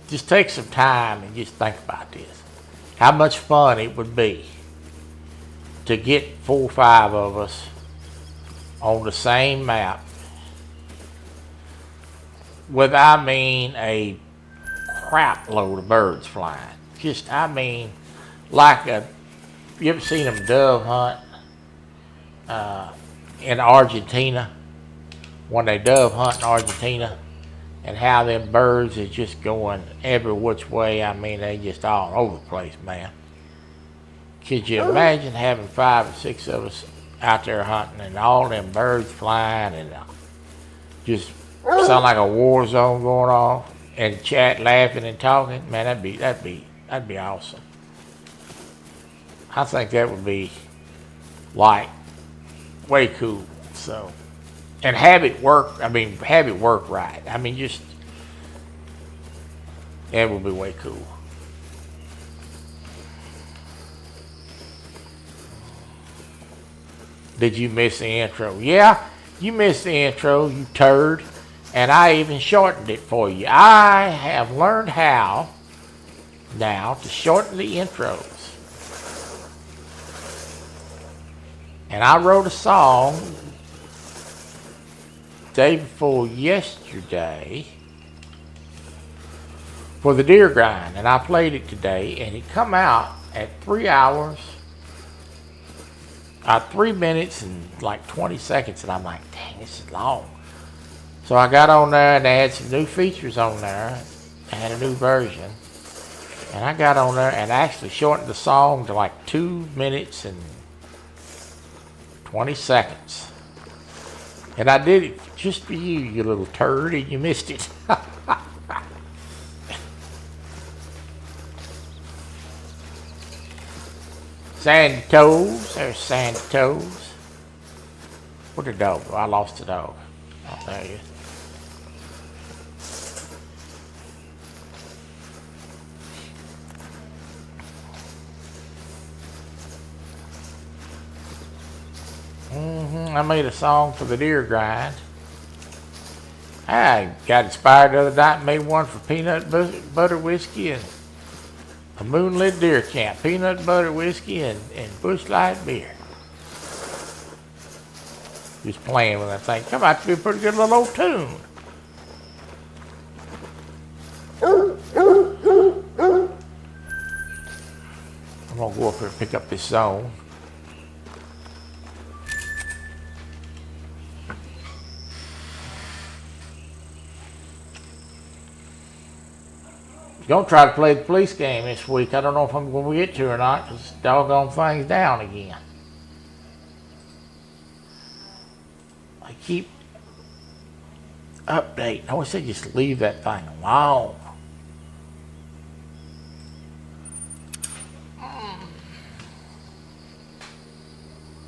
Speaker 2: Just take some time and just think about this. How much fun it would be to get 4 or 5 of us on the same map with, I mean, a crap load of birds flying. Just, I mean, like you ever seen them dove hunt in Argentina? When they dove hunt in Argentina, and how them birds is just going every which way. I mean, they just all over the place, man. Could you imagine having 5 or 6 of us out there hunting and all them birds flying and just sound like a war zone going on, and chat laughing and talking? Man, that'd be awesome. I think that would be like way cool. So, and have it work. I mean, have it work right. I mean, just that would be way cool. Did you miss the intro? Yeah, you missed the intro, you turd. And I even shortened it for you. I have learned how now to shorten the intros. And I wrote a song day before yesterday for the deer grind, and I played it today, and it come out at 3 minutes and like 20 seconds, and I'm like, dang, this is long. So I got on there, and they had some new features on there. I had a new version, and I got on there and actually shortened the song to like 2 minutes and 20 seconds. And I did it just for you, you little turd, and you missed it. Sandy toes, there's sandy toes. Where'd the dog go? I lost the dog. Oh, there he is. I made a song for the deer grind. I got inspired the other night and made one for peanut butter whiskey and a moonlit deer camp. Peanut butter whiskey and bush light beer. Just playing with that thing. Come out to be a pretty good little old tune. We'll pick up this zone. Gonna try to play the police game this week. I don't know if I'm gonna get to or not, because doggone thing's down again. I keep updating. I always say just leave that thing alone.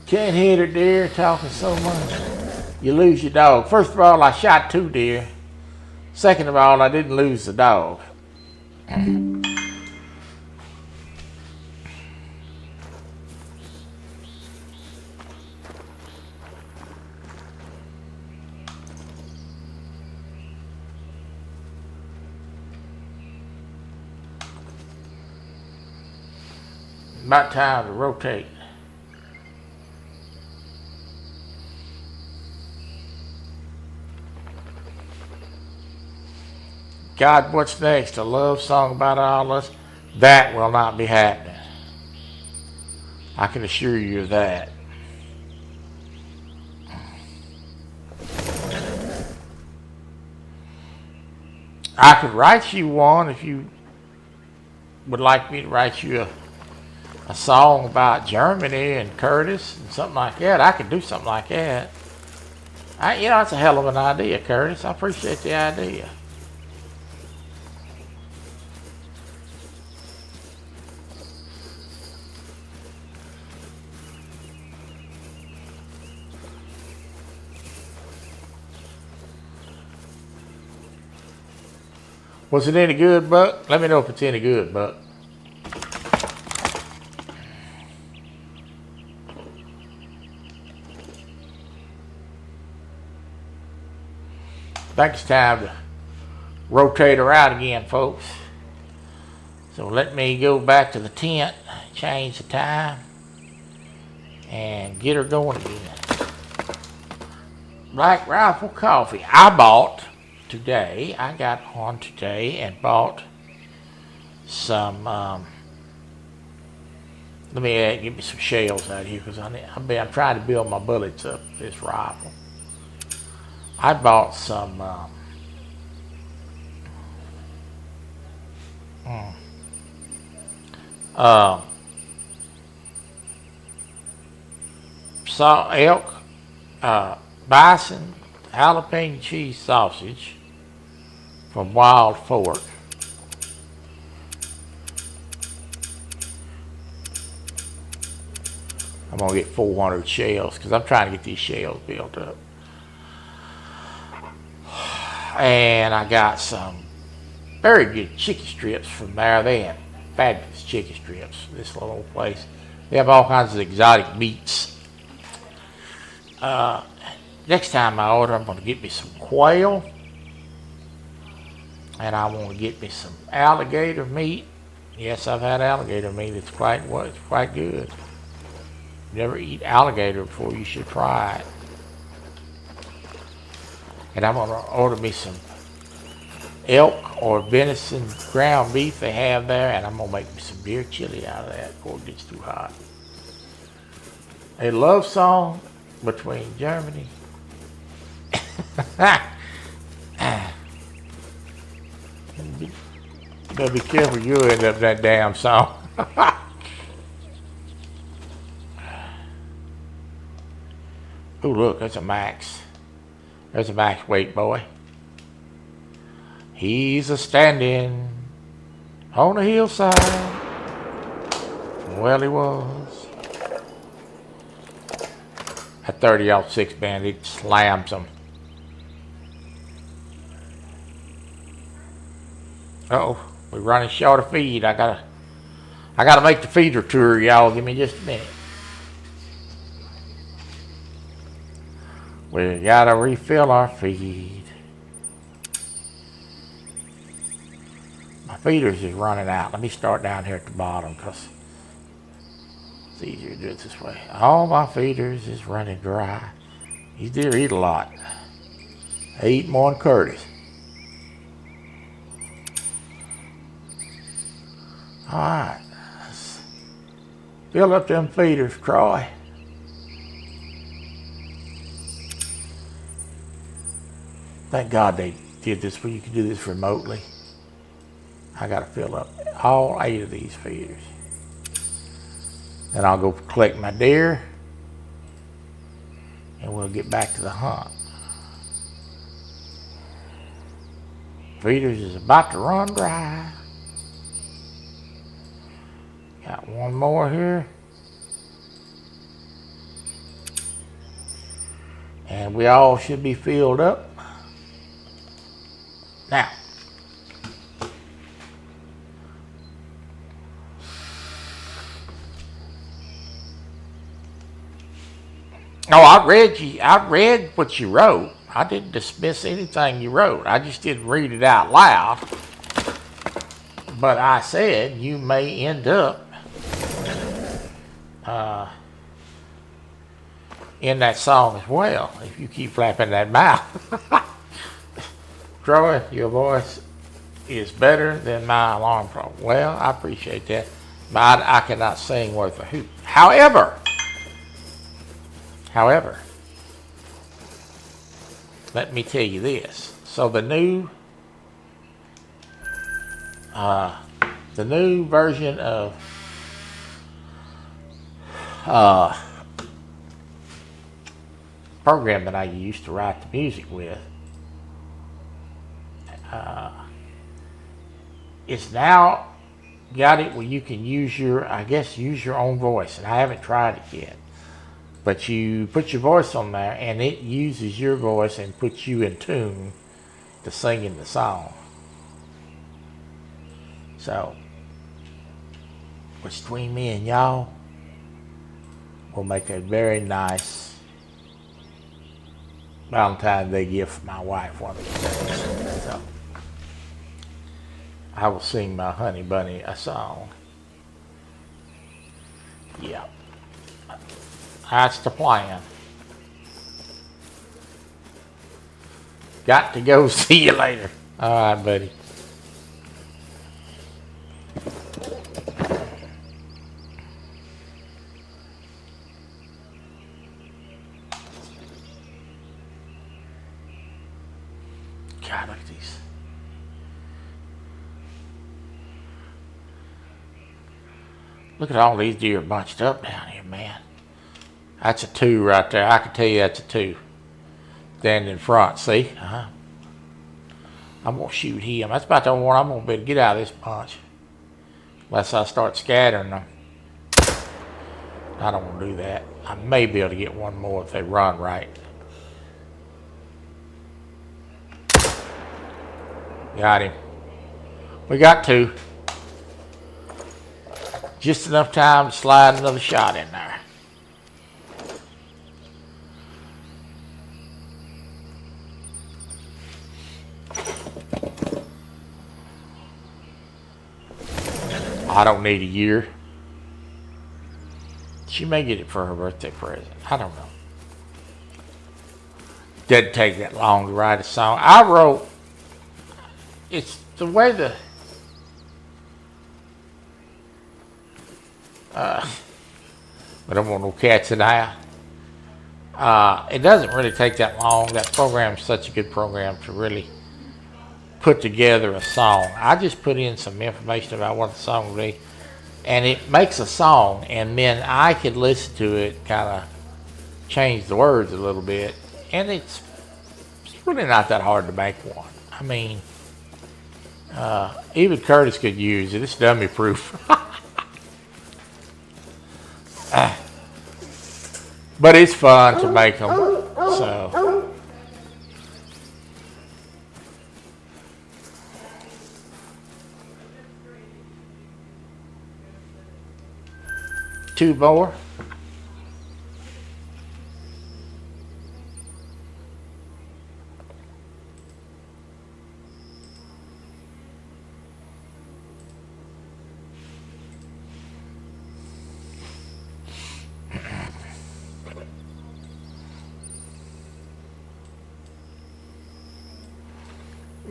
Speaker 2: Can't hit her deer talking so much. You lose your dog. First of all, I shot 2 deer. Second of all, I didn't lose the dog. About time to rotate. God, what's next? A love song about all us? That will not be happening. I can assure you of that. I could write you one if you would like me to write you a song about Germany and Curtis and something like that. I could do something like that. You know, it's a hell of an idea, Curtis. I appreciate the idea. Was it any good, Buck? Let me know if it's any good, Buck. I think it's time to rotate her out again, folks. So let me go back to the tent, change the time, and get her going again. Black Rifle Coffee. I bought today. I got on today and bought some. Let me get me some shells out here because I'm trying to build my bullets up for this rifle. I bought some elk, bison, jalapeno cheese sausage from Wild Fork. I'm gonna get 400 shells because I'm trying to get these shells built up. And I got some very good chicken strips from there. They have fabulous chicken strips, this little place. They have all kinds of exotic meats. Next time I order, I'm going to get me some quail. And I want to get me some alligator meat. Yes, I've had alligator meat. It's quite good. If you never eat alligator before, you should try it. And I'm going to order me some elk or venison ground beef they have there, and I'm going to make me some deer chili out of that before it gets too hot. A love song between Germany. You better be careful, you'll end up that damn song. Oh, look, that's a Max. There's a Max weight boy. He's a standing on the hillside. Well, he was. That 30-06 Bandit slams him. Uh-oh, we're running short of feed. I gotta make the feeder tour, y'all. Give me just a minute. We gotta refill our feed. My feeders is running out. Let me start down here at the bottom because it's easier to do it this way. All my feeders is running dry. These deer eat a lot. They eat more than Curtis. All right. Fill up them feeders, Troy. Thank God they did this where you can do this remotely. I got to fill up all 8 of these feeders. Then I'll go collect my deer and we'll get back to the hunt. Feeders is about to run dry. Got one more here. And we all should be filled up. Now, I read what you wrote. I didn't dismiss anything you wrote. I just didn't read it out loud. But I said you may end up in that song as well if you keep flapping that mouth. Troy, your voice is better than my alarm clock. Well, I appreciate that, but I cannot sing worth a hoot. However, let me tell you this. So the new version of program that I used to write the music with it's now got it where you can use your own voice, and I haven't tried it yet. But you put your voice on there, and it uses your voice and puts you in tune to singing the song. So, between me and y'all, we'll make a very nice Valentine's Day gift for my wife one of these days. So, I will sing my honey bunny a song. Yeah. That's the plan. Got to go. See you later. All right, buddy. God, look at these. Look at all these deer bunched up down here, man. That's a 2 right there. I can tell you that's a 2. Standing in front, see? I'm going to shoot him. That's about the only one I'm going to be able to get out of this bunch. Unless I start scattering them. I don't want to do that. I may be able to get one more if they run right. Got him. We got 2. Just enough time to slide another shot in there. I don't need a year. She may get it for her birthday present. I don't know. Didn't take that long to write a song. I wrote, it's the way the, I don't want no cats in the house. It doesn't really take that long. That program's such a good program to really put together a song. I just put in some information about what the song will be, and it makes a song, and then I could listen to it, kind of change the words a little bit, and it's really not that hard to make one. I mean, even Curtis could use it. It's dummy proof. But it's fun to make them. So. Two more.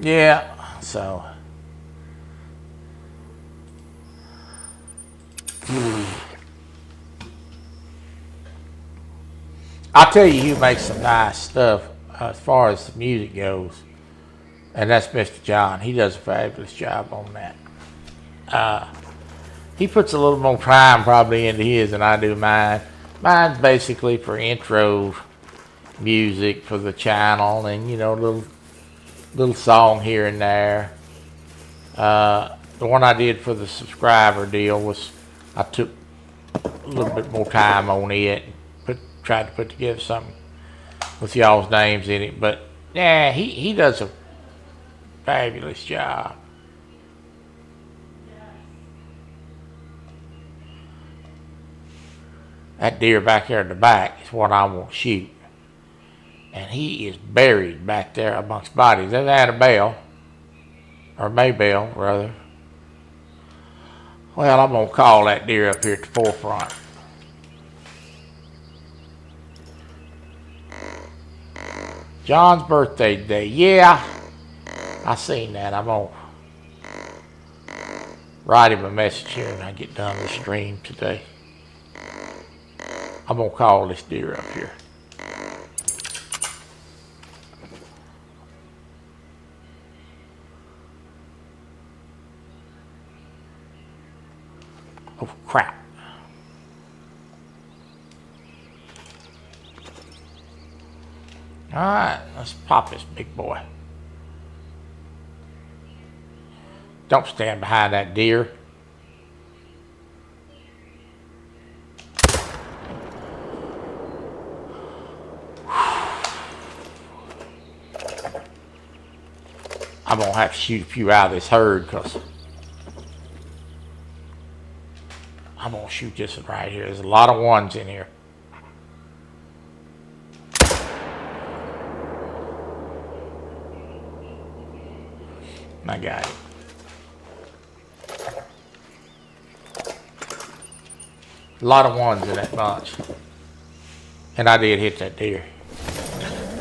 Speaker 2: Yeah, so I'll tell you who makes some nice stuff as far as the music goes, and that's Mr. John. He does a fabulous job on that. He puts a little more time probably into his than I do mine. Mine's basically for intro music for the channel, and you know, little song here and there. The one I did for the subscriber deal was I took a little bit more time on it, tried to put together something with y'all's names in it. But yeah, he does a fabulous job. That deer back there in the back is what I want to shoot. And he is buried back there amongst bodies. There's Annabelle, or Maybelle, rather. Well, I'm going to call that deer up here at the forefront. John's birthday today. Yeah, I seen that. I'm going to write him a message here when I get done with the stream today. I'm going to call this deer up here. Oh, crap. All right, let's pop this big boy. Don't stand behind that deer. I'm going to have to shoot a few out of this herd because I'm going to shoot this one right here. There's a lot of ones in here. I got it. A lot of ones in that bunch. And I did hit that deer.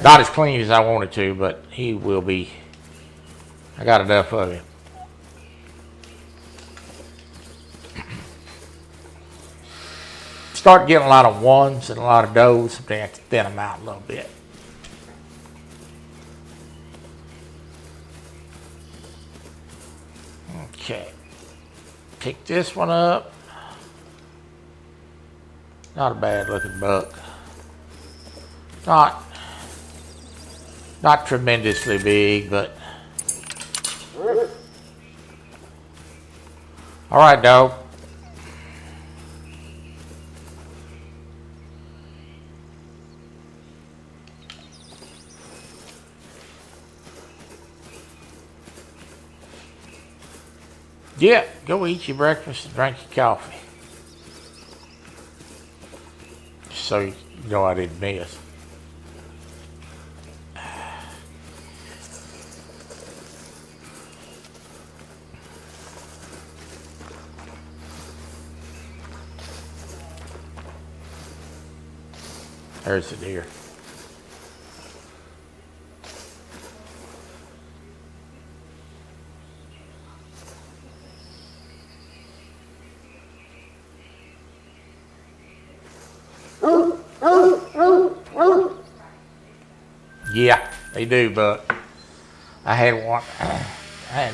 Speaker 2: Not as clean as I wanted to, but he will be. I got enough of him. Start getting a lot of ones and a lot of does, but they have to thin them out a little bit. Okay. Pick this one up. Not a bad looking buck. Not tremendously big, but all right, dog. Yeah, go eat your breakfast and drink your coffee. So you know I didn't miss. There's the deer. Yeah, they do, but I had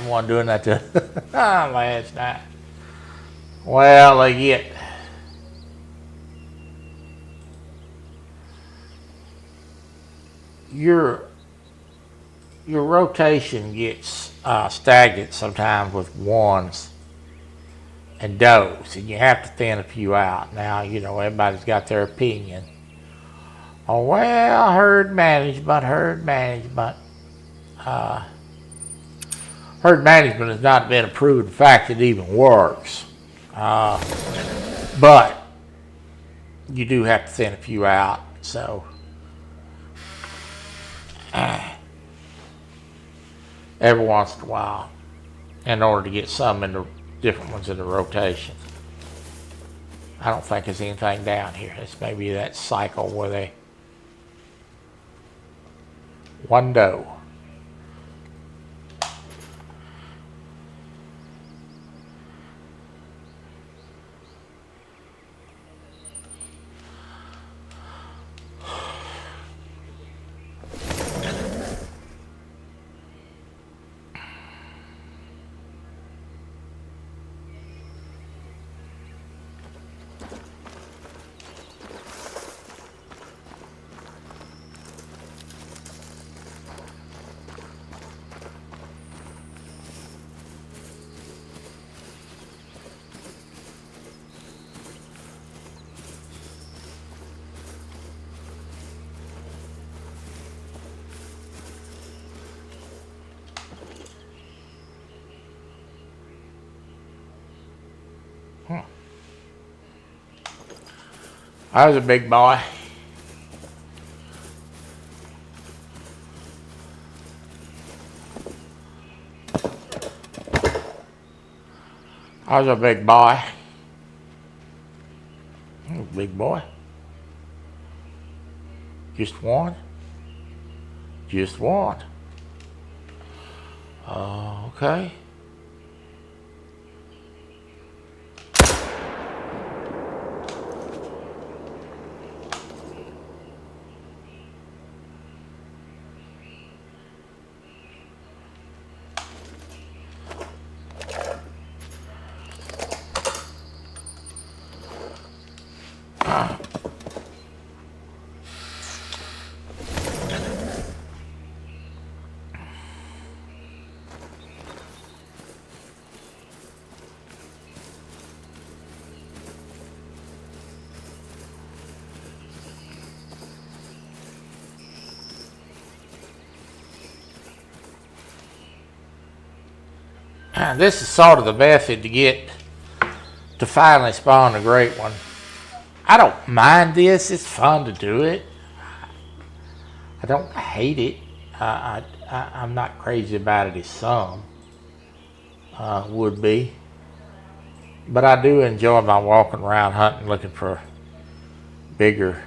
Speaker 2: one doing that to last night. Well, they get your rotation gets stagnant sometimes with ones and does, and you have to thin a few out. Now, you know, everybody's got their opinion. Oh, well, herd management. Herd management has not been a proven fact it even works. But you do have to thin a few out, so every once in a while, in order to get some in the different ones in the rotation. I don't think there's anything down here. It's maybe that cycle where they one doe. I was a big boy. I was a big boy. Big boy. Just one? Just one. Okay. This is sort of the method to finally spawn a great one. I don't mind this. It's fun to do it. I don't hate it. I'm not crazy about it as some would be. But I do enjoy my walking around hunting, looking for bigger,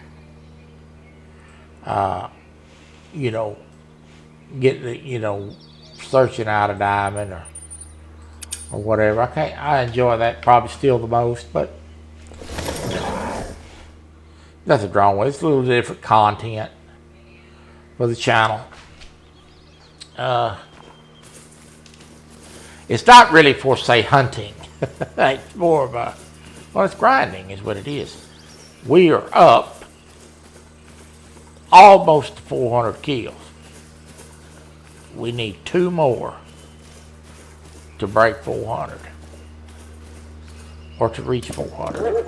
Speaker 2: searching out a diamond or whatever. I enjoy that probably still the most, but nothing wrong with it. It's a little different content for the channel. It's not really for, say, hunting. It's more of it's grinding is what it is. We are up almost to 400 kills. We need 2 more to break 400 or to reach 400.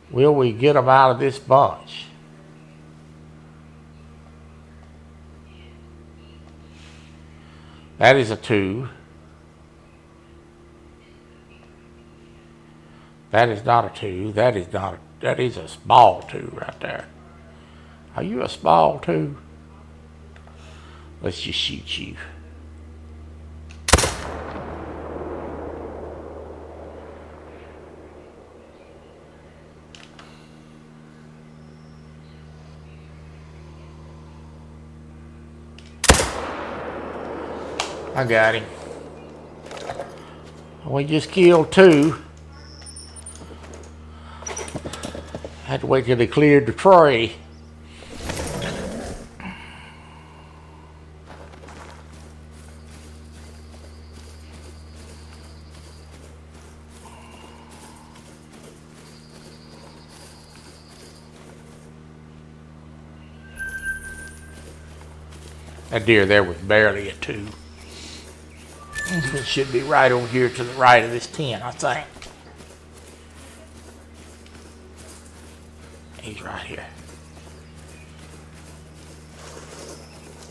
Speaker 2: Will we get them out of this bunch? That is a 2. That is not a 2. That is a small 2 right there. Are you a small 2? Let's just shoot you. I got him. We just killed 2. Had to wait till they cleared the tree. That deer there was barely a 2. It should be right over here to the right of this tent, I think. He's right here.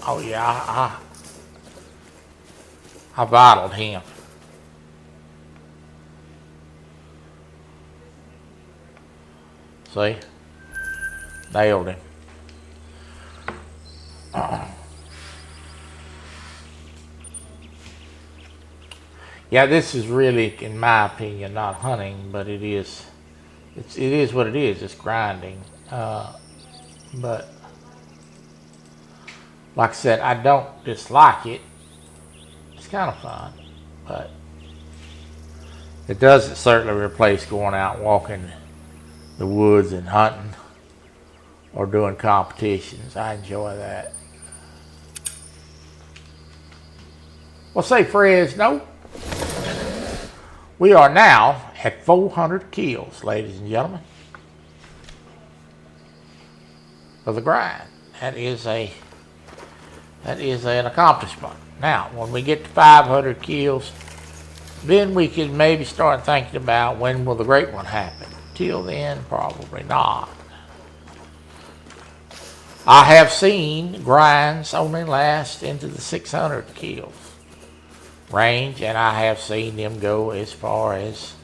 Speaker 2: Oh yeah, I bottled him. See? Nailed him. Yeah, this is really, in my opinion, not hunting, but it is what it is. It's grinding. But like I said, I don't dislike it. It's kind of fun, but it doesn't certainly replace going out and walking the woods and hunting or doing competitions. I enjoy that. Well, say Fresno. We are now at 400 kills, ladies and gentlemen, for the grind. That is an accomplishment. Now, when we get to 500 kills, then we can maybe start thinking about when will the great one happen. Till then, probably not. I have seen grinds only last into the 600 kills. range, and I have seen them go as far as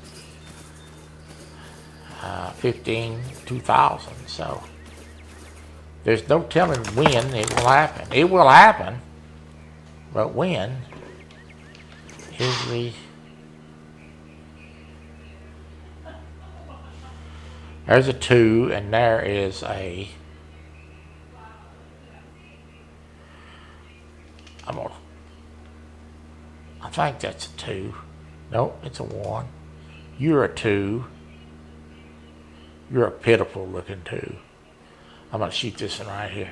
Speaker 2: 15, 2,000. So there's no telling when it will happen. It will happen, but when is the... There's a 2, and there is a... I think that's a 2. Nope, it's a 1. You're a 2. You're a pitiful looking 2. I'm going to shoot this one right here.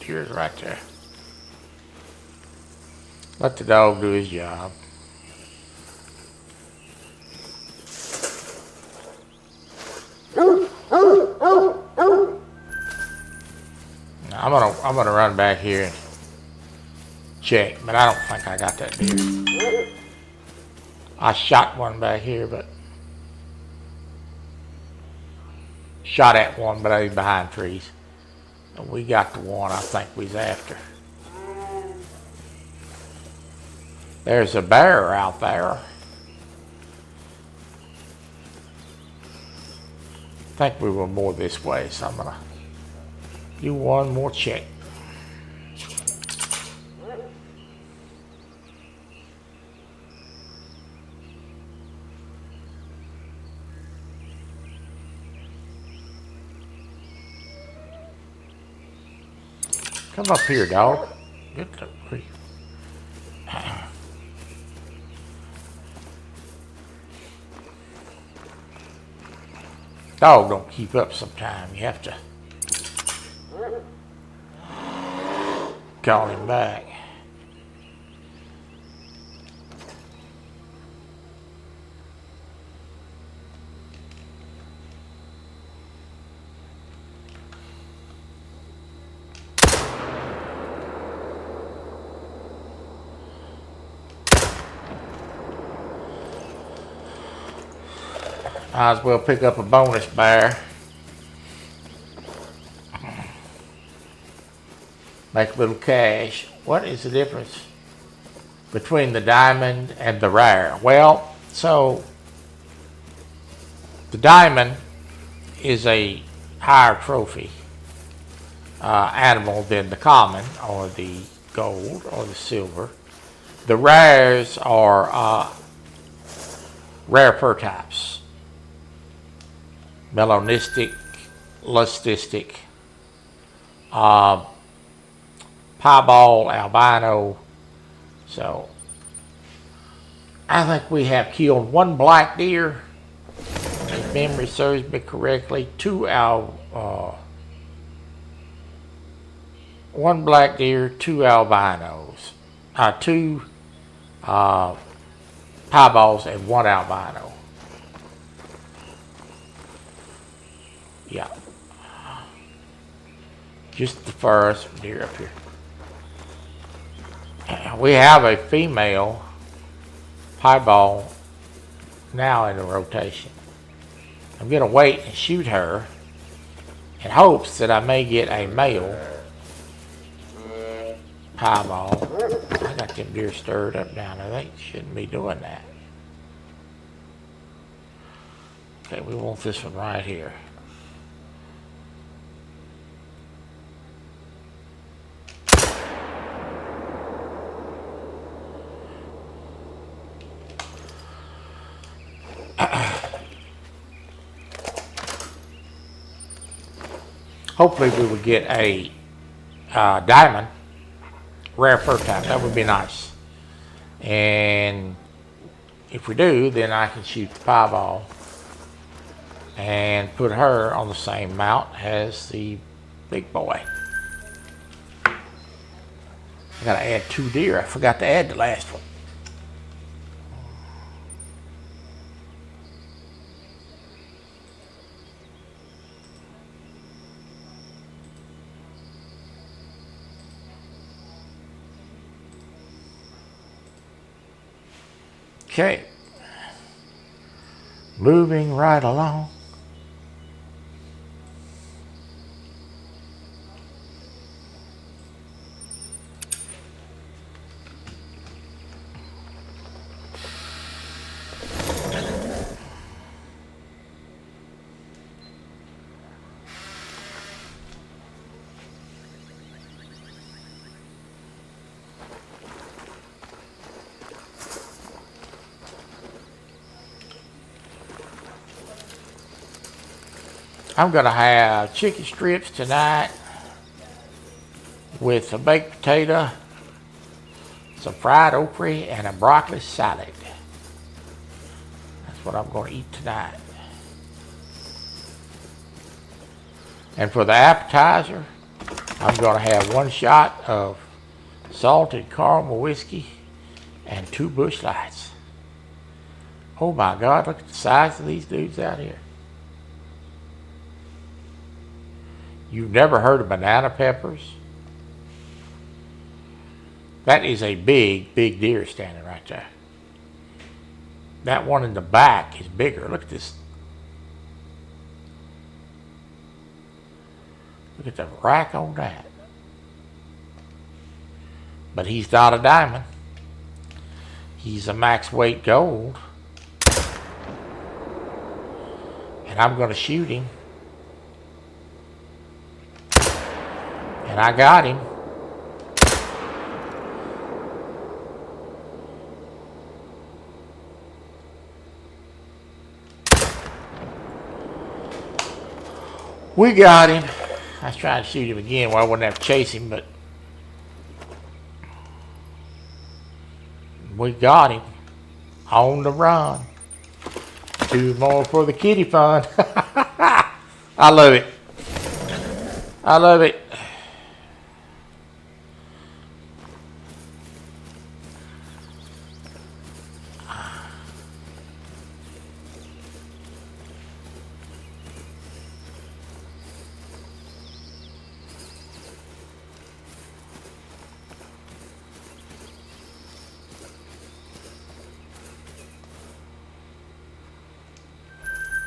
Speaker 2: Deer's right there. Let the dog do his job. I'm gonna run back here and check, but I don't think I got that deer. I shot one back here, but shot at one, but I was behind trees. And we got the one I think we was after. There's a bear out there. I think we were more this way, so I'm gonna do one more check. Come up here, dog. Get the tree. Dog don't keep up sometime. You have to call him back. Might as well pick up a bonus bear. Make a little cash. What is the difference between the diamond and the rare? Well, so the diamond is a higher trophy animal than the common or the gold or the silver. The rares are rare fur types. Melanistic, lustistic, piebald, albino. So I think we have killed one black deer, if memory serves me correctly, one black deer, 2 albinos, 2 piebalds and 1 albino. Yeah. Just the first deer up here. We have a female piebald now in the rotation. I'm going to wait and shoot her in hopes that I may get a male piebald. I got them deer stirred up down there. They shouldn't be doing that. Okay, we want this one right here. Hopefully we will get a diamond rare first time. That would be nice. And if we do, then I can shoot the piebald and put her on the same mount as the big boy. I gotta add 2 deer. I forgot to add the last one. Okay, moving right along. I'm going to have chicken strips tonight with a baked potato, some fried okra, and a broccoli salad. That's what I'm going to eat tonight. And for the appetizer, I'm going to have 1 shot of salted caramel whiskey and 2 Busch Lights. Oh my God, look at the size of these dudes out here. You've never heard of banana peppers? That is a big, big deer standing right there. That one in the back is bigger. Look at this. Look at the rack on that. But he's not a diamond. He's a max weight gold. And I'm going to shoot him. And I got him. We got him. I was trying to shoot him again while I wouldn't have to chase him, but we got him on the run. 2 more for the kitty fun. I love it. I love it.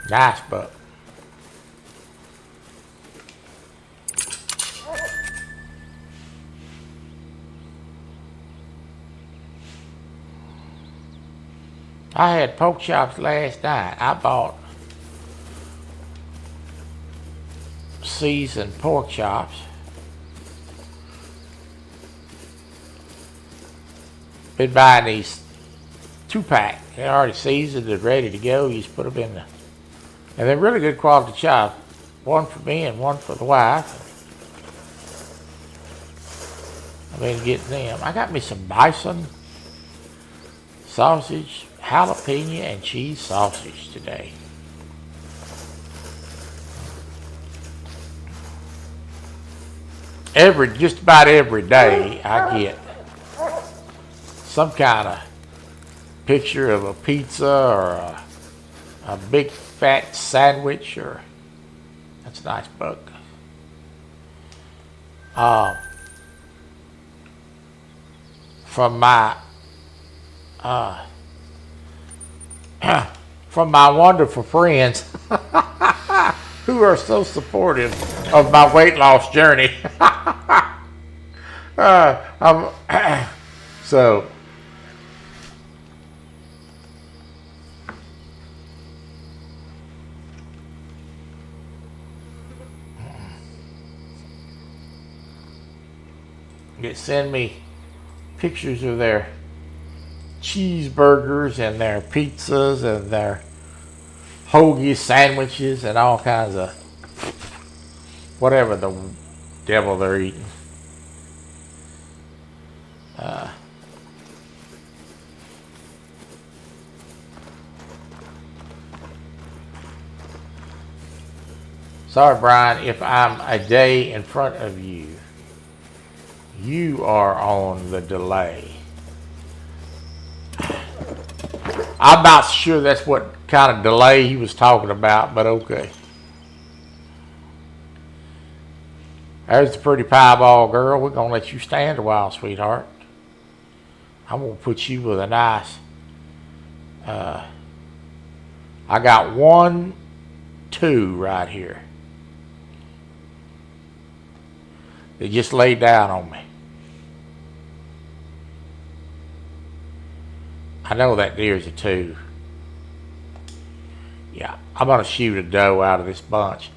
Speaker 2: Nice buck. I had pork chops last night. I bought seasoned pork chops. Been buying these 2-pack. They're already seasoned and ready to go. You just put them in the... And they're really good quality chops. 1 for me and 1 for the wife. I've been getting them. I got me some bison sausage, jalapeno, and cheese sausage today. Just about every day I get some kind of picture of a pizza or a big fat sandwich, or that's a nice buck. From my wonderful friends who are so supportive of my weight loss journey. So that send me pictures of their cheeseburgers and their pizzas and their hoagie sandwiches and all kinds of whatever the devil they're eating. Sorry, Brian, if I'm a day in front of you. You are on the delay. I'm not sure that's what kind of delay he was talking about, but okay. There's the pretty piebald girl. We're going to let you stand a while, sweetheart. I'm going to put you with a nice... I got 1, 2 right here. They just laid down on me. I know that deer's a 2. Yeah, I'm gonna shoot a doe out of this bunch.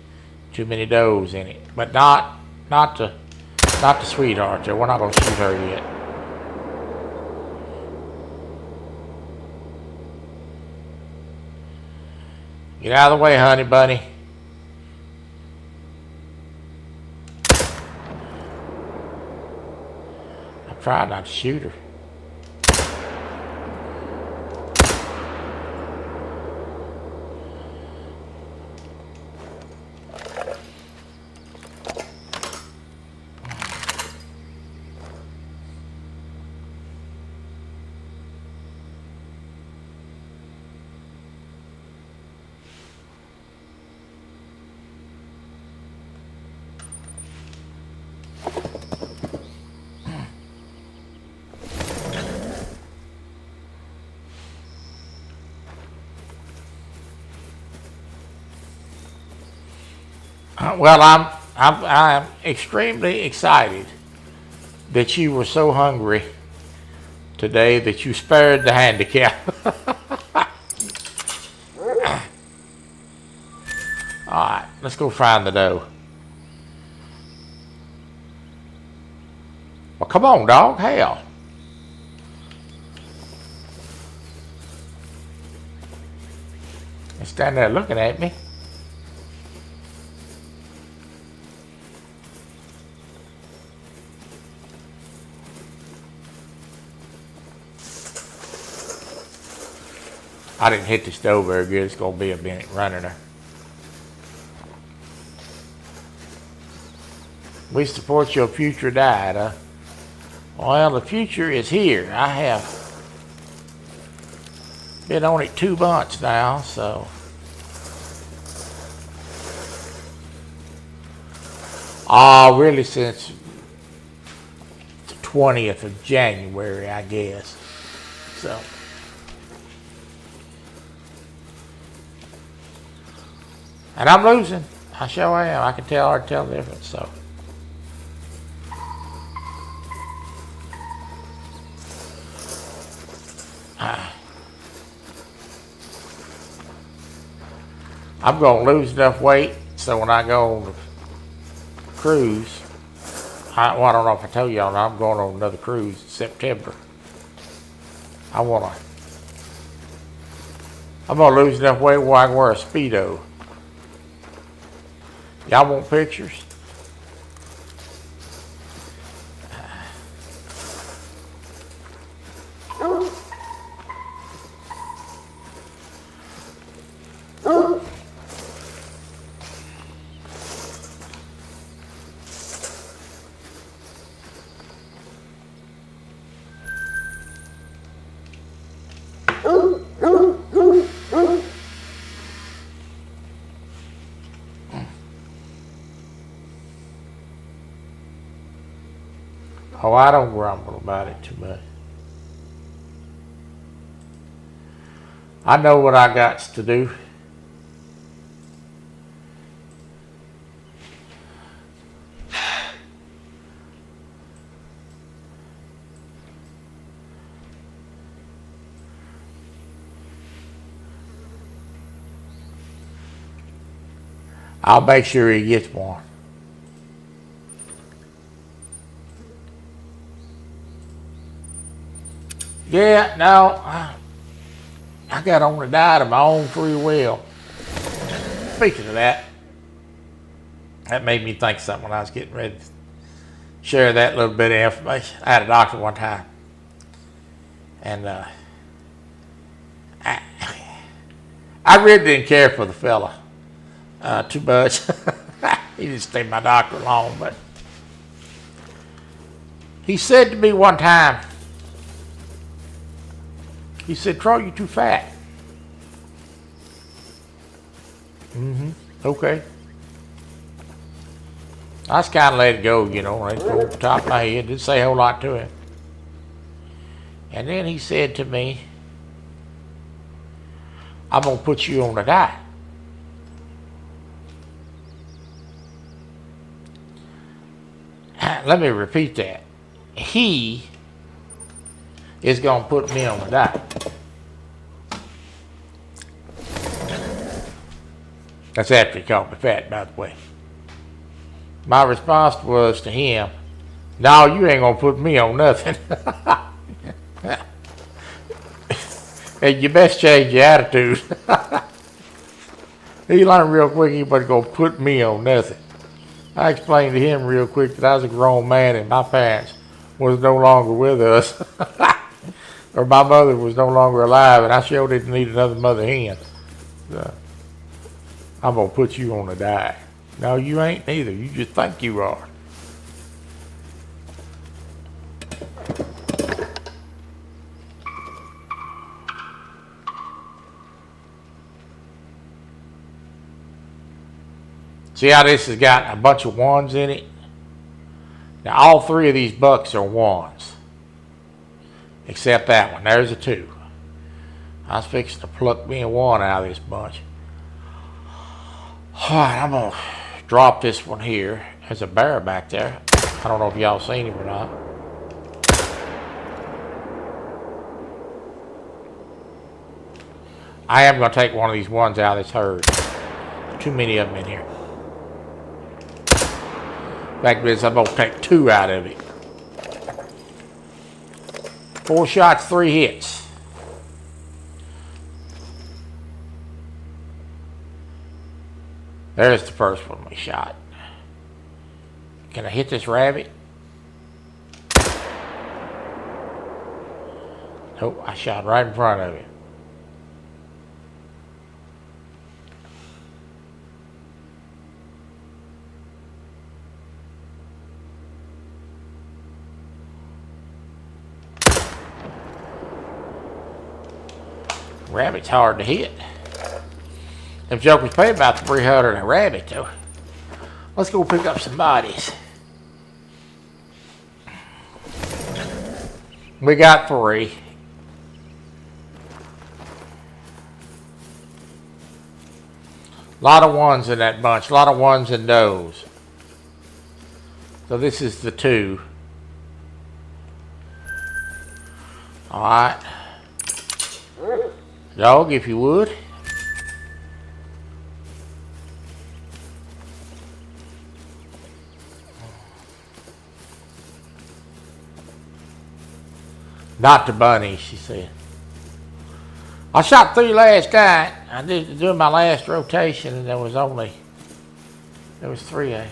Speaker 2: Too many does in it, but not the sweetheart. We're not gonna shoot her yet. Get out of the way, honey bunny. I tried not to shoot her. Well, I'm extremely excited that you were so hungry today that you spared the handicap. All right, let's go find the doe. Well, come on, dog. Hell. You're standing there looking at me. I didn't hit the stove very good. It's going to be a minute running her. We support your future diet, huh? Well, the future is here. I have been on it 2 months now, so. Really since the 20th of January, I guess. So. And I'm losing. I sure am. I can hard tell the difference, so. I'm going to lose enough weight so when I go on the cruise, I don't know if I told y'all, I'm going on another cruise in September. I'm going to lose enough weight where I can wear a Speedo. Y'all want pictures? Oh, I don't grumble about it too much. I know what I got to do. I'll make sure he gets one. Yeah, no, I got on the diet of my own free will. Speaking of that, that made me think of something when I was getting ready to share that little bit of information. I had a doctor one time, and I really didn't care for the fella too much. He didn't stay my doctor long, but he said to me one time, he said, "Troy, you're too fat." Okay. I just kind of let it go, you know, right over the top of my head. Didn't say a whole lot to him. And then he said to me, "I'm going to put you on a diet." Let me repeat that. He is going to put me on a diet. That's after he called me fat, by the way. My response was to him, "No, you ain't going to put me on nothing." And you best change your attitude. He learned real quick he wasn't going to put me on nothing. I explained to him real quick that I was a grown man and my parents was no longer with us. Or my mother was no longer alive, and I sure didn't need another mother hen. So, I'm going to put you on a diet. No, you ain't neither. You just think you are. See how this has got a bunch of ones in it? Now, all three of these bucks are ones. Except that one. There's a 2. I was fixing to pluck me a 1 out of this bunch. Alright, I'm going to drop this one here. There's a bear back there. I don't know if y'all seen him or not. I am going to take one of these ones out of this herd. Too many of them in here. Fact is, I'm going to take 2 out of it. 4 shots, 3 hits. There's the first one we shot. Can I hit this rabbit? Nope, I shot right in front of him. Rabbit's hard to hit. Them jokers pay about $300 a rabbit, though. Let's go pick up some bodies. We got 3. A lot of ones in that bunch. A lot of ones and does. So this is the 2. Alright. Dog, if you would. Not the bunny, she said. I shot 3 last night. I did doing my last rotation, and there was 3 of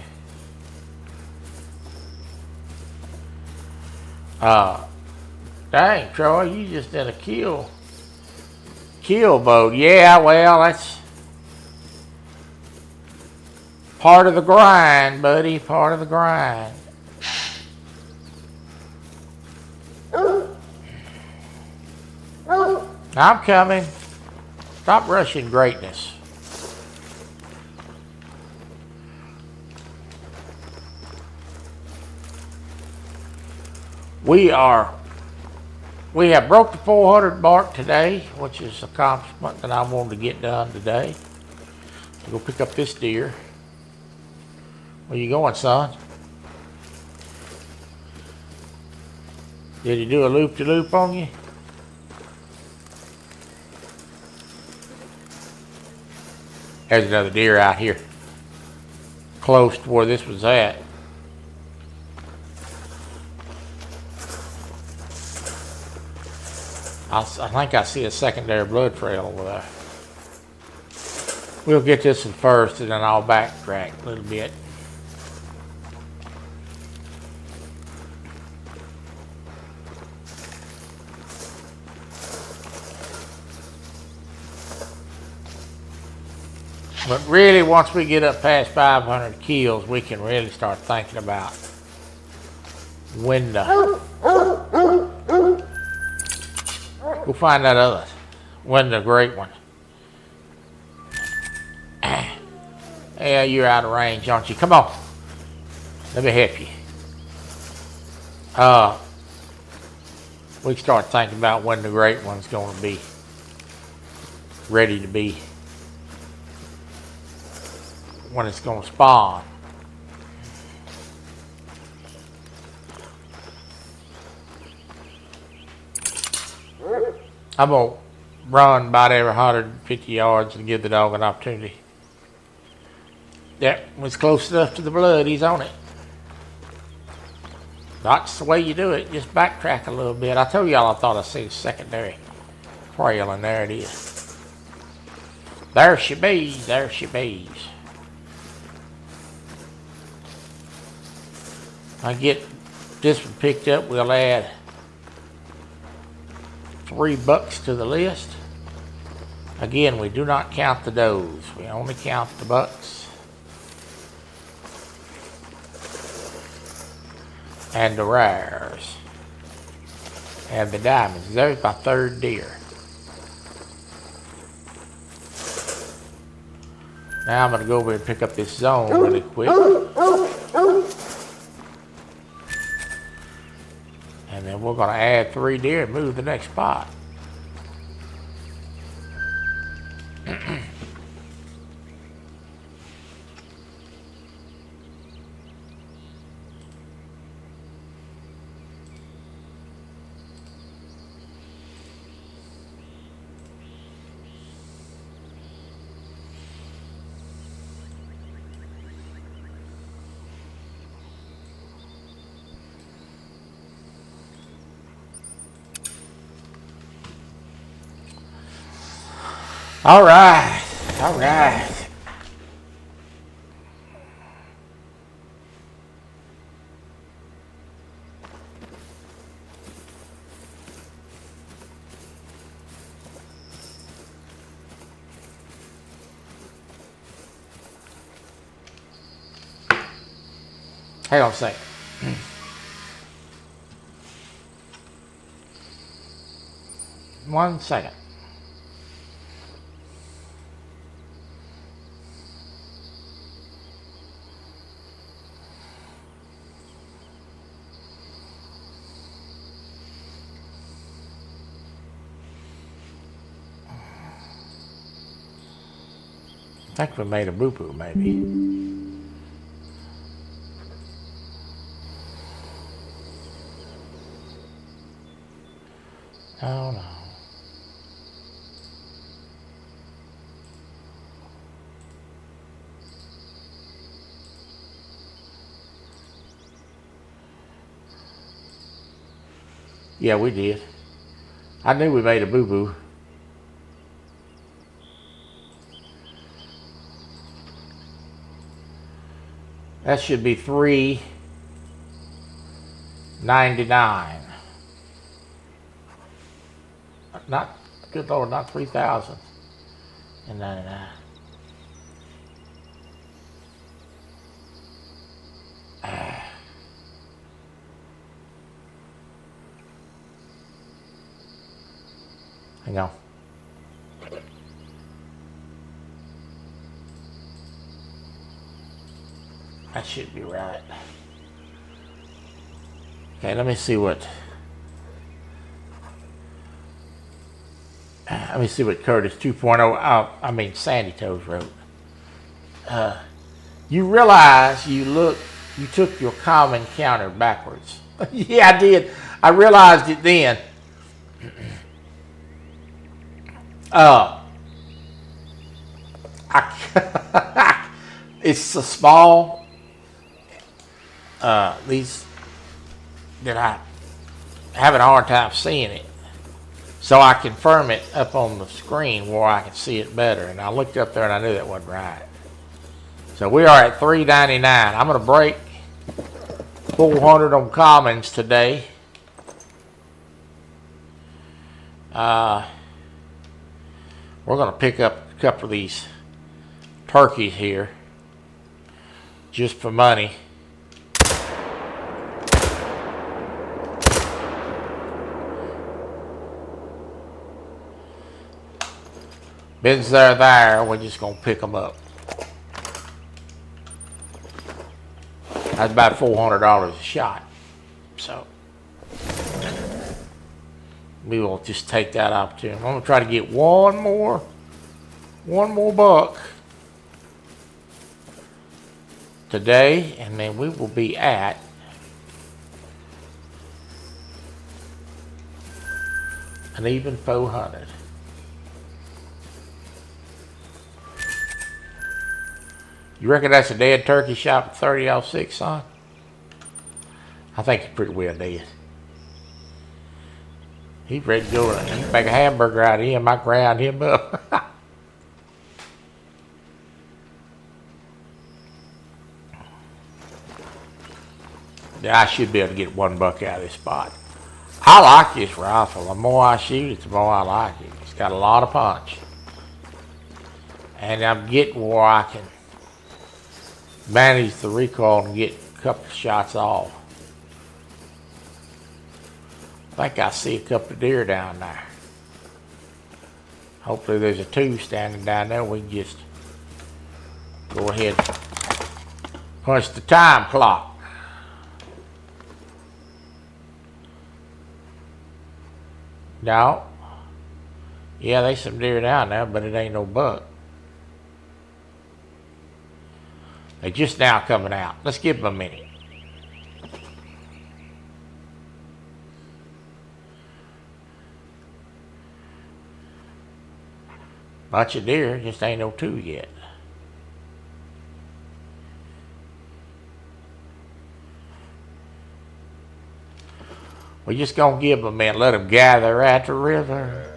Speaker 2: them. Dang, Troy, you just did a kill mode. Yeah, well, that's part of the grind, buddy. Part of the grind. I'm coming. Stop rushing greatness. We have broke the 400 mark today, which is an accomplishment that I wanted to get done today. We'll go pick up this deer. Where you going, son? Did he do a loop-de-loop on you? There's another deer out here, close to where this was at. I think I see a secondary blood trail over there. We'll get this one first and then I'll backtrack a little bit. But really, once we get up past 500 kills, we can really start thinking about when to go find that other, when the great one. Yeah, you're out of range, aren't you? Come on. Let me help you. We can start thinking about when the great one's going to be ready to be, when it's going to spawn. I'm going to run about every 150 yards and give the dog an opportunity. Yep, when it's close enough to the blood, he's on it. That's the way you do it. Just backtrack a little bit. I told y'all I thought I seen a secondary trail, and there it is. There she be. There she be. I get this one picked up, we'll add 3 bucks to the list. Again, we do not count the does. We only count the bucks. And the rares. And the diamonds. There's my 3rd deer. Now I'm going to go over and pick up this zone really quick. And then we're going to add 3 deer and move to the next spot. All right, all right. Hang on a second. One second. I think we made a boo-boo, maybe. Oh, no. Yeah, we did. I knew we made a boo-boo. That should be $3.99. Not, good Lord, not 3,099. Hang on. That should be right. Okay, let me see what. Let me see what Curtis 2.0. I mean Sandy Toes wrote. You realize you took your common counter backwards. Yeah, I did. I realized it then. It's a small. These that I having a hard time seeing it. So I confirm it up on the screen where I can see it better. And I looked up there and I knew that wasn't right. So we are at $3.99. I'm going to break 400 on commons today. We're going to pick up a couple of these turkeys here just for money. Bids there, we're just going to pick them up. That's about $400 a shot. So we will just take that opportunity. I'm going to try to get one more buck today, and then we will be at an even 400. You reckon that's a dead turkey shot at 30-06, son? I think he's pretty well dead. He's ready to go. He can make a hamburger out of him. I ground him up. Yeah, I should be able to get one buck out of this spot. I like this rifle. The more I shoot it, the more I like it. It's got a lot of punch. And I'm getting where I can manage the recoil and get a couple of shots off. I think I see a couple of deer down there. Hopefully there's a two standing down there. We can just go ahead and punch the time clock. No. Yeah, there's some deer down there, but it ain't no buck. They're just now coming out. Let's give them a minute. Bunch of deer, just ain't no two yet. We're just gonna give them a minute, let them gather at the river.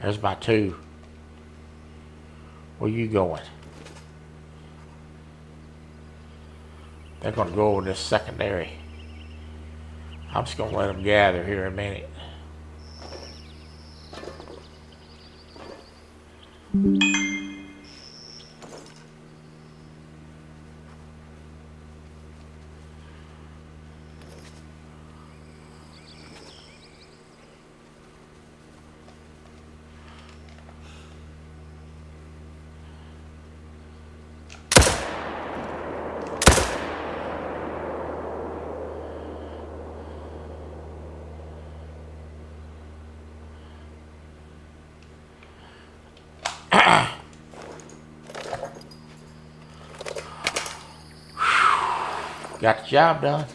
Speaker 2: There's my two. Where you going? They're going to go over this secondary. I'm just going to let them gather here in a minute. Got the job done.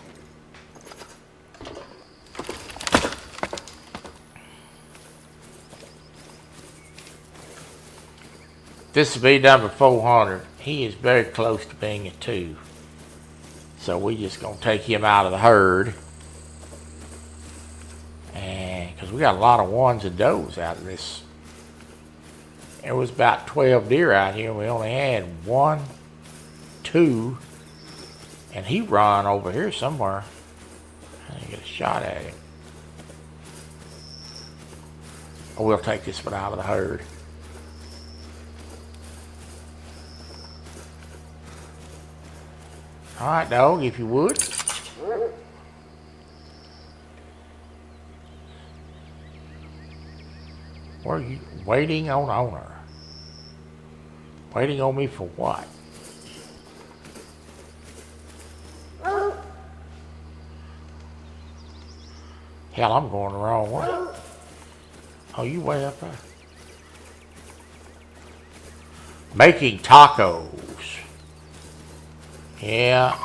Speaker 2: This will be number 400. He is very close to being a 2. So we just going to take him out of the herd. And because we got a lot of ones and does out of this. There was about 12 deer out here. We only had 1, 2. And he run over here somewhere. I didn't get a shot at him. Oh, we'll take this one out of the herd. All right, dog, if you would. Where are you waiting on owner? Waiting on me for what? Hell, I'm going the wrong way. Oh, you way up there. Making tacos. Yeah.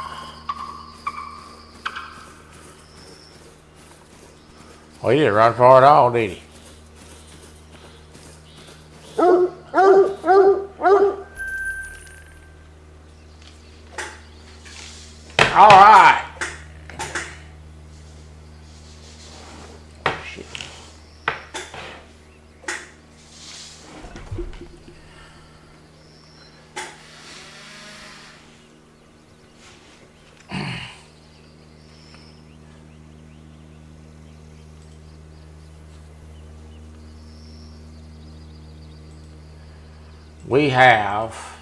Speaker 2: Well, he didn't run far at all, did he? All right. Shit. We have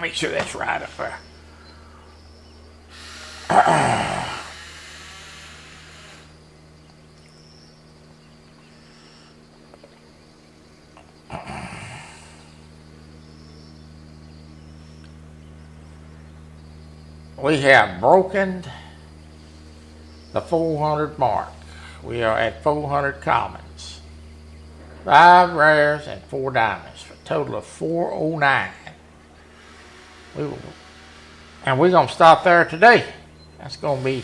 Speaker 2: make sure that's right up there. We have broken the 400 mark. We are at 400 commons, 5 rares, and 4 diamonds for a total of 409. And we're going to stop there today. That's going to be.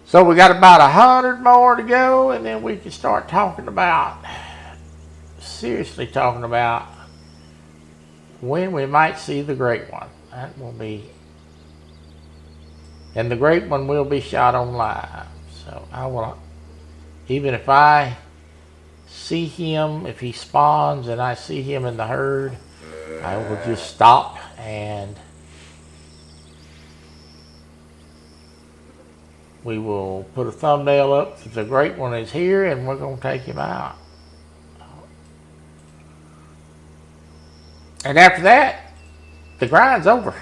Speaker 2: So we got about 100 more to go, and then we can start talking about, seriously talking about when we might see the great one. That will be, and the great one will be shot on live. So I will, even if I see him, if he spawns and I see him in the herd, I will just stop and we will put a thumbnail up that the great one is here, and we're going to take him out. And after that, the grind's over.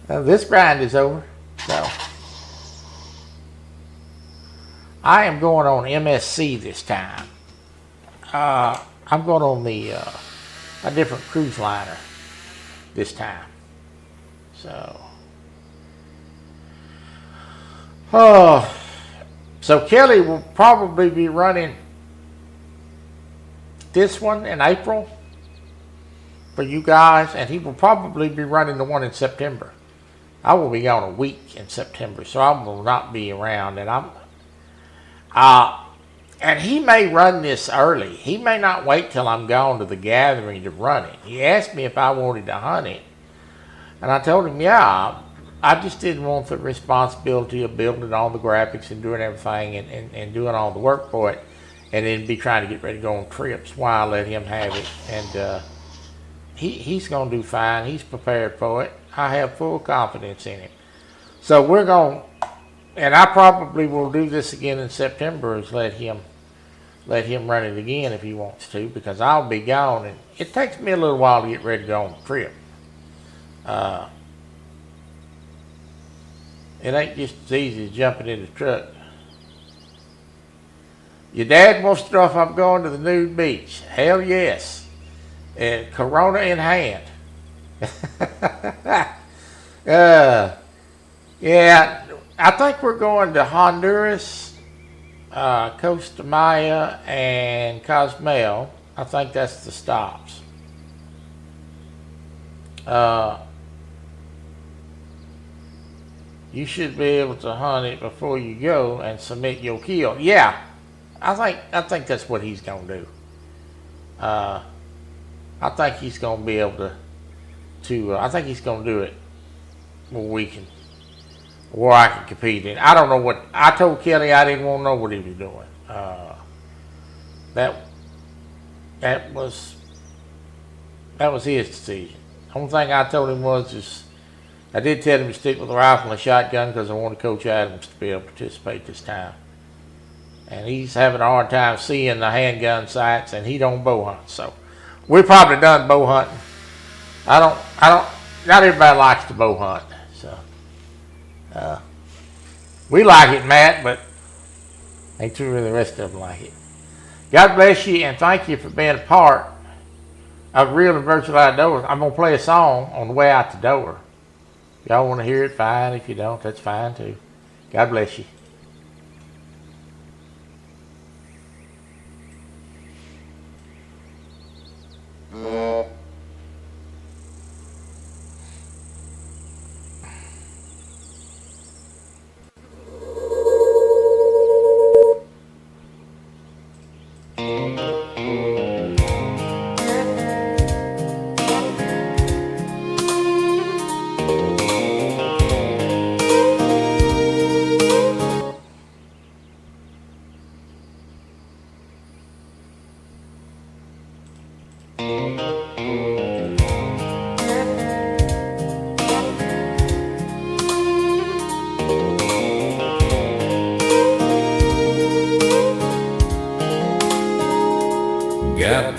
Speaker 2: This grind is over. So I am going on MSC this time. I'm going on the a different cruise liner this time. So Kelly will probably be running this one in April for you guys, and he will probably be running the one in September. I will be gone a week in September, so I will not be around, and and he may run this early. He may not wait till I'm gone to the gathering to run it. He asked me if I wanted to hunt it, and I told him, yeah. I just didn't want the responsibility of building all the graphics and doing everything and doing all the work for it, and then be trying to get ready to go on trips while I let him have it. And he's going to do fine. He's prepared for it. I have full confidence in him. So we're going, and I probably will do this again in September, is let him run it again if he wants to, because I'll be gone, and it takes me a little while to get ready to go on the trip. It ain't just as easy as jumping in the truck. Your dad wants to know if I'm going to the nude beach. Hell yes. And Corona in hand. Yeah, I think we're going to Honduras, Costa Maya, and Cozumel. I think that's the stops. You should be able to hunt it before you go and submit your kill. Yeah, I think that's what he's gonna do. I think he's gonna be able to. I think he's gonna do it where I can compete in. I don't know what I told Kelly. I didn't want to know what he was doing. That was his decision. The only thing I told him was I did tell him to stick with a rifle and a shotgun because I wanted Coach Adams to be able to participate this time. And he's having a hard time seeing the handgun sights, and he don't bow hunt. So we're probably done bow hunting. Not everybody likes to bow hunt. So we like it, Matt, but ain't too many of the rest of them like it. God bless you, and thank you for being a part of Real and Virtual Outdoors. I'm going to play a song on the way out the door. If y'all want to hear it, fine. If you don't, that's fine too. God bless you.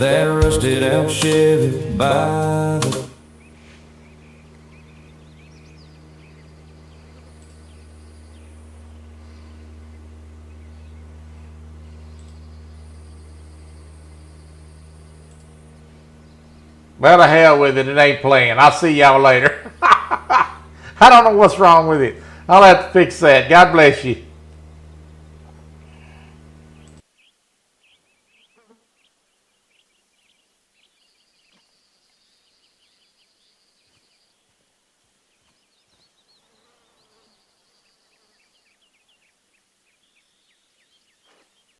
Speaker 1: that rusted out Chevy by the
Speaker 2: Well, the hell with it. It ain't playing. I'll see y'all later. I don't know what's wrong with it. I'll have to fix that. God bless you.